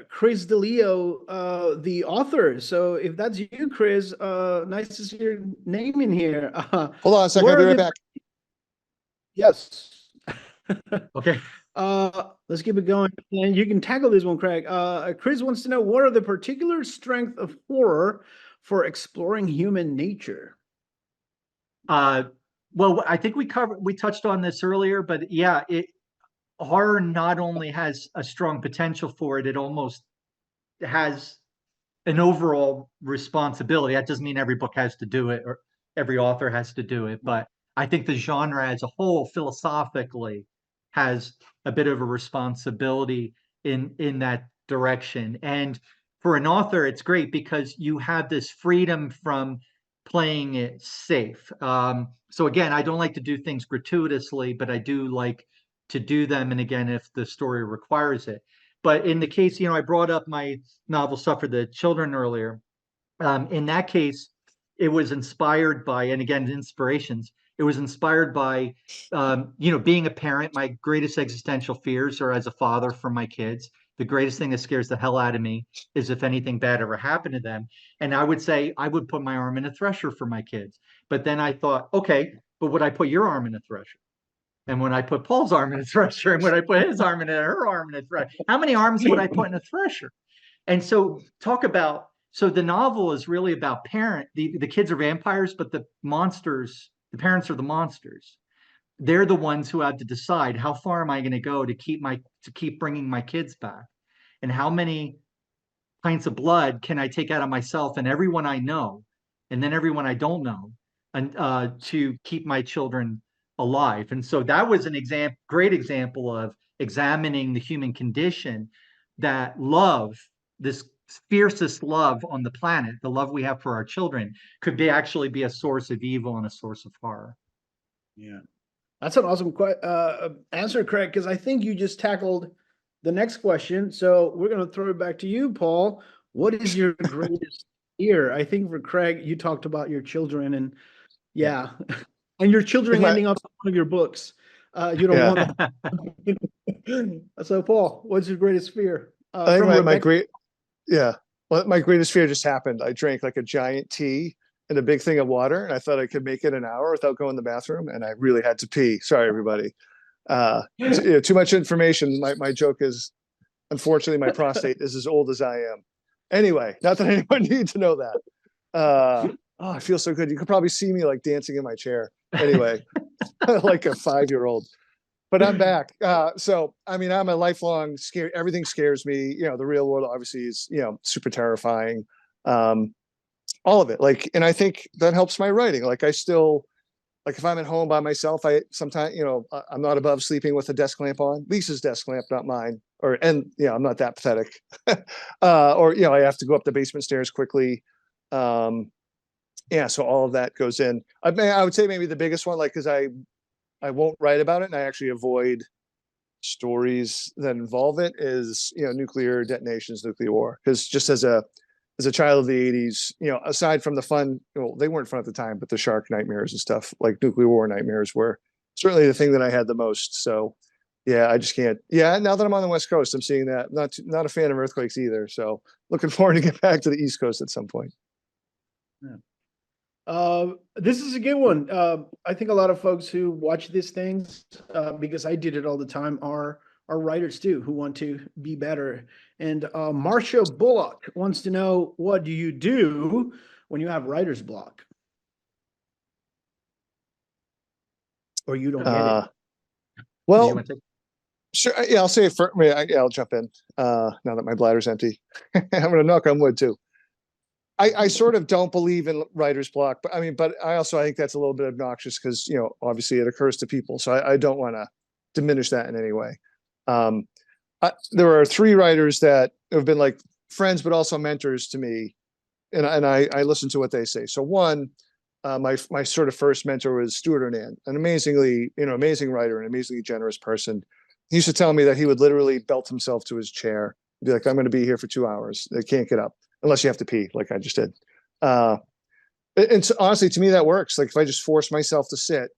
Chris DiLouie, the author. So if that's you, Chris, nice to see your name in here. Hold on a second, I'll be right back. Yes. Okay. Let's keep it going. And you can tackle this one, Craig. Chris wants to know, what are the particular strengths of horror for exploring human nature? Well, I think we touched on this earlier, but yeah, horror not only has a strong potential for it, it almost has an overall responsibility. That doesn't mean every book has to do it or every author has to do it, but I think the genre as a whole philosophically has a bit of a responsibility in that direction. And for an author, it's great because you have this freedom from playing it safe. So again, I don't like to do things gratuitously, but I do like to do them. And again, if the story requires it. But in the case, I brought up my novel Stuff for the Children earlier. In that case, it was inspired by, and again, inspirations. It was inspired by, being a parent. My greatest existential fears are as a father for my kids. The greatest thing that scares the hell out of me is if anything bad ever happened to them. And I would say I would put my arm in a thresher for my kids. But then I thought, okay, but would I put your arm in a thresher? And when I put Paul's arm in a thresher, and when I put his arm in it, her arm in a thresher, how many arms would I put in a thresher? And so so the novel is really about the kids are vampires, but the parents are the monsters. They're the ones who have to decide how far am I going to go to keep bringing my kids back, and how many pints of blood can I take out of myself and everyone I know, and then everyone I don't know, and to keep my children alive. And so that was great example of examining the human condition, that love, this fiercest love on the planet, the love we have for our children, could actually be a source of evil and a source of horror. Yeah, that's an awesome answer, Craig, because I think you just tackled the next question. So we're going to throw it back to you, Paul. What is your greatest fear? I think for Craig, you talked about your children, and yeah. And your children ending up in one of your books. You don't want that. So, Paul, what's your greatest fear? I think my great, yeah. Well, my greatest fear just happened. I drank like a giant tea and a big thing of water, and I thought I could make it an hour without going to the bathroom, and I really had to pee. Sorry, everybody. Too much information. My joke is, unfortunately, my prostate is as old as I am. Anyway, not that anyone needs to know that. Oh, I feel so good. You could probably see me like dancing in my chair. Anyway, like a 5-year-old. But I'm back. So, I mean, I'm a lifelong scare. Everything scares me. The real world obviously is, super terrifying. All of it. Like, and I think that helps my writing. Like, I still, like, if I'm at home by myself, I sometimes, I'm not above sleeping with a desk lamp on. Lisa's desk lamp, not mine. I'm not that pathetic. I have to go up the basement stairs quickly. So all of that goes in. I would say maybe the biggest one, like, because I won't write about it, and I actually avoid stories that involve it, is nuclear detonations, nuclear war. Because just as a child of the 80s, aside from the fun, well, they weren't fun at the time, but the shark nightmares and stuff, like nuclear war nightmares, were certainly the thing that I had the most. So yeah, I just can't. Yeah, now that I'm on the West Coast, I'm seeing that. Not a fan of earthquakes either. So looking forward to get back to the East Coast at some point. This is a good one. I think a lot of folks who watch these things, because I did it all the time, are writers too, who want to be better. And Marcia Bullock wants to know, what do you do when you have writer's block? Or you don't get it? Well, sure. Yeah, I'll say it for me. I'll jump in now that my bladder's empty. I'm going to knock on wood too. I sort of don't believe in writer's block, but I think that's a little bit obnoxious because, obviously it occurs to people. So I don't want to diminish that in any way. There are 3 writers that have been like friends, but also mentors to me. And I listen to what they say. So one, my sort of first mentor was Stuart Hernan, an amazing writer, an amazingly generous person. He used to tell me that he would literally belt himself to his chair, be like, I'm going to be here for 2 hours. They can't get up unless you have to pee, like I just did. And so, honestly, to me, that works. Like, if I just force myself to sit,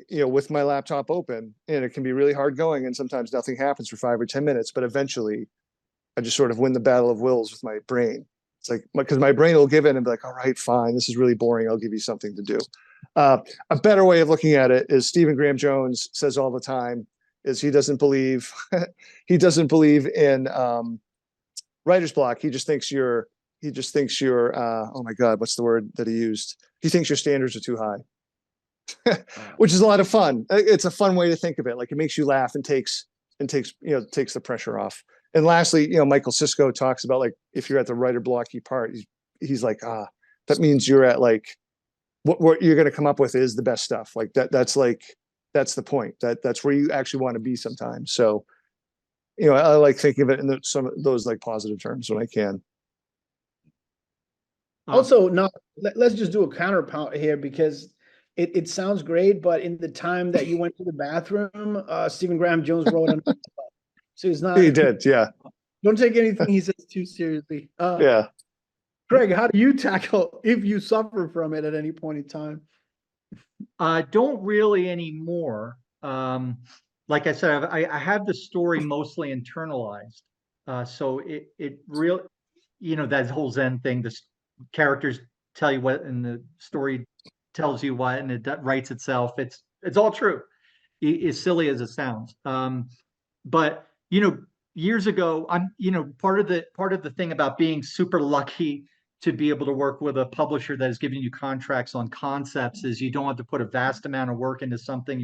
with my laptop open, and it can be really hard going, and sometimes nothing happens for 5 or 10 minutes, but eventually I just sort of win the battle of wills with my brain. It's like, because my brain will give in and be like, all right, fine, this is really boring, I'll give you something to do. A better way of looking at it is Stephen Graham Jones says all the time, is he doesn't believe in writer's block. He just thinks you're oh my God, what's the word that he used? He thinks your standards are too high. Which is a lot of fun. It's a fun way to think of it. Like, it makes you laugh and takes the pressure off. And lastly, Michael Sisko talks about, like, if you're at the writer blocky part, he's like, that means you're at, like, what you're going to come up with is the best stuff. Like that's the point. That's where you actually want to be sometimes. So, I like thinking of it in some of those, like, positive terms when I can. Also, now let's just do a counterpoint here, because it sounds great, but in the time that you went to the bathroom, Stephen Graham Jones wrote on. So he's not. He did, yeah. Don't take anything he says too seriously. Yeah. Craig, how do you tackle if you suffer from it at any point in time? Don't really anymore. Like I said, I have the story mostly internalized. So it real, that whole Zen thing, the characters tell you what, and the story tells you what, and it writes itself. It's all true, as silly as it sounds. But years ago, part of the thing about being super lucky to be able to work with a publisher that is giving you contracts on concepts is you don't have to put a vast amount of work into something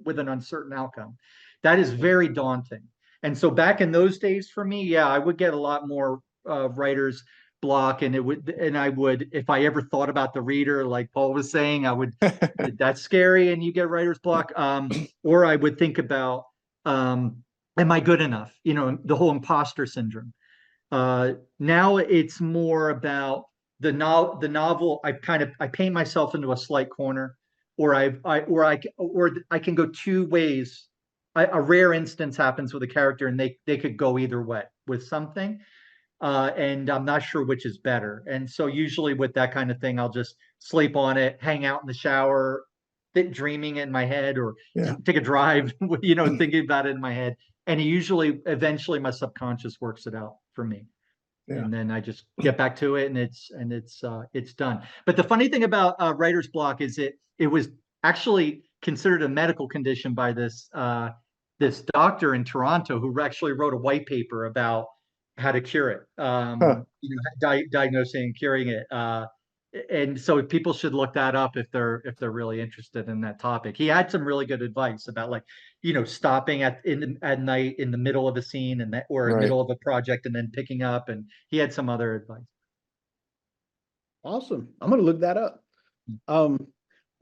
with an uncertain outcome. That is very daunting. And so back in those days for me, yeah, I would get a lot more writer's block, and I would, if I ever thought about the reader, like Paul was saying, I would, that's scary, and you get writer's block. Or I would think about, am I good enough? The whole imposter syndrome. Now it's more about the novel. I paint myself into a slight corner, or I can go 2 ways. A rare instance happens with a character, and they could go either way with something, and I'm not sure which is better. And so usually with that kind of thing, I'll just sleep on it, hang out in the shower, dreaming in my head, or take a drive, thinking about it in my head. And eventually my subconscious works it out for me. Yeah. And then I just get back to it, and it's done. But the funny thing about writer's block is it was actually considered a medical condition by this doctor in Toronto who actually wrote a white paper about how to cure it, Huh. diagnosing and curing it. And so people should look that up if they're really interested in that topic. He had some really good advice about, like, stopping at night in the middle of a scene or in the Right. middle of a project and then picking up. And he had some other advice. Awesome. I'm gonna look that up.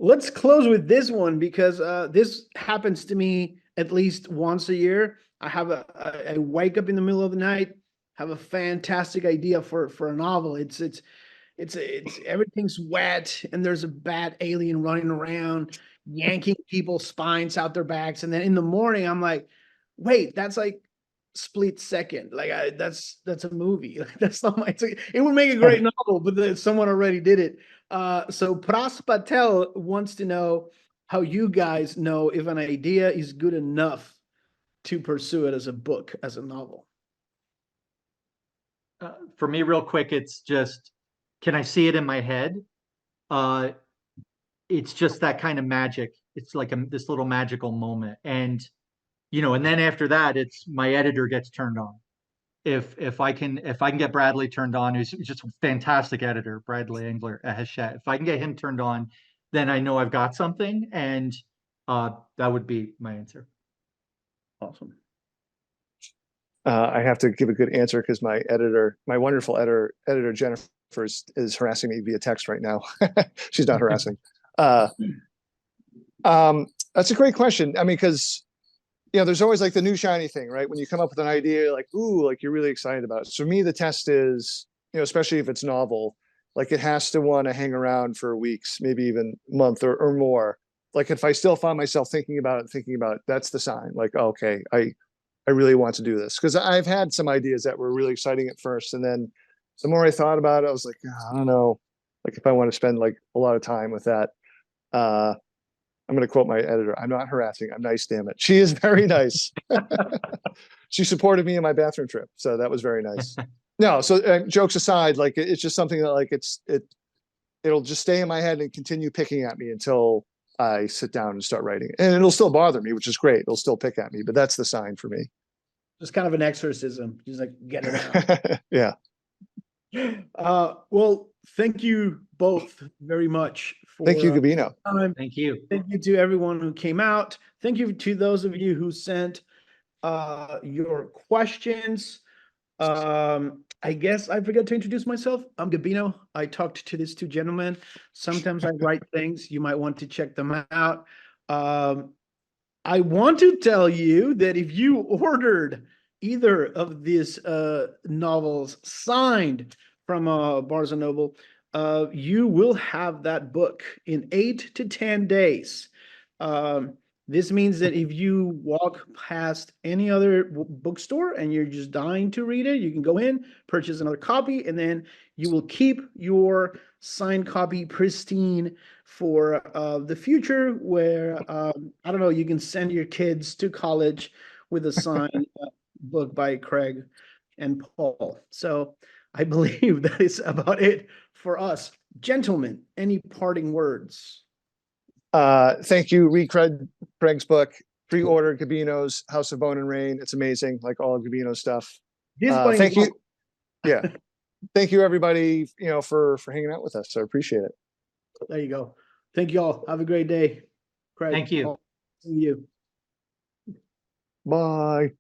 Let's close with this one because this happens to me at least once a year. I wake up in the middle of the night, have a fantastic idea for a novel. It's everything's wet and there's a bad alien running around, yanking people's spines out their backs. And then in the morning, I'm like, wait, that's like split second. Like that's a movie. Like, that's not my. It would make a great novel, but someone already did it. So Pras Patel wants to know how you guys know if an idea is good enough to pursue it as a book, as a novel. For me, real quick, it's just, can I see it in my head? It's just that kind of magic. It's like this little magical moment. And and then after that, it's my editor gets turned on. If I can get Bradley turned on, who's just a fantastic editor, Bradley Engler at Hachette. If I can get him turned on, then I know I've got something, and that would be my answer. Awesome. I have to give a good answer because my wonderful editor Jennifer is harassing me via text right now. She's not harassing. That's a great question. I mean, because there's always like the new shiny thing, right? When you come up with an idea, you're like, ooh, like you're really excited about it. So for me, the test is, especially if it's novel, like it has to want to hang around for weeks, maybe even a month or more. Like if I still find myself thinking about it, that's the sign. Like, okay, I really want to do this. Because I've had some ideas that were really exciting at first. And then the more I thought about it, I was like, I don't know, like if I want to spend like a lot of time with that. I'm going to quote my editor. I'm not harassing. I'm nice, damn it. She is very nice. She supported me in my bathroom trip. So that was very nice. No, so jokes aside, like it's just something that like it'll just stay in my head and continue picking at me until I sit down and start writing. And it'll still bother me, which is great. It'll still pick at me, but that's the sign for me. Just kind of an exorcism. Just like get it out. Yeah. Well, thank you both very much for Thank you, Gabino. time. Thank you. Thank you to everyone who came out. Thank you to those of you who sent your questions. I guess I forgot to introduce myself. I'm Gabino. I talked to these two gentlemen. Sometimes I write things. You might want to check them out. I want to tell you that if you ordered either of these novels signed from Barnes & Noble, you will have that book in 8 to 10 days. This means that if you walk past any other bookstore and you're just dying to read it, you can go in, purchase another copy, and then you will keep your signed copy pristine for the future where, I don't know, you can send your kids to college with a signed book by Craig and Paul. So I believe that is about it for us. Gentlemen, any parting words? Thank you. Read Craig's book. Pre-order Gabino's House of Bone and Rain. It's amazing, like all of Gabino's stuff. Thank you. Yeah. Thank you, everybody, for hanging out with us. I appreciate it. There you go. Thank you all. Have a great day. Craig. Thank you. See you. Bye.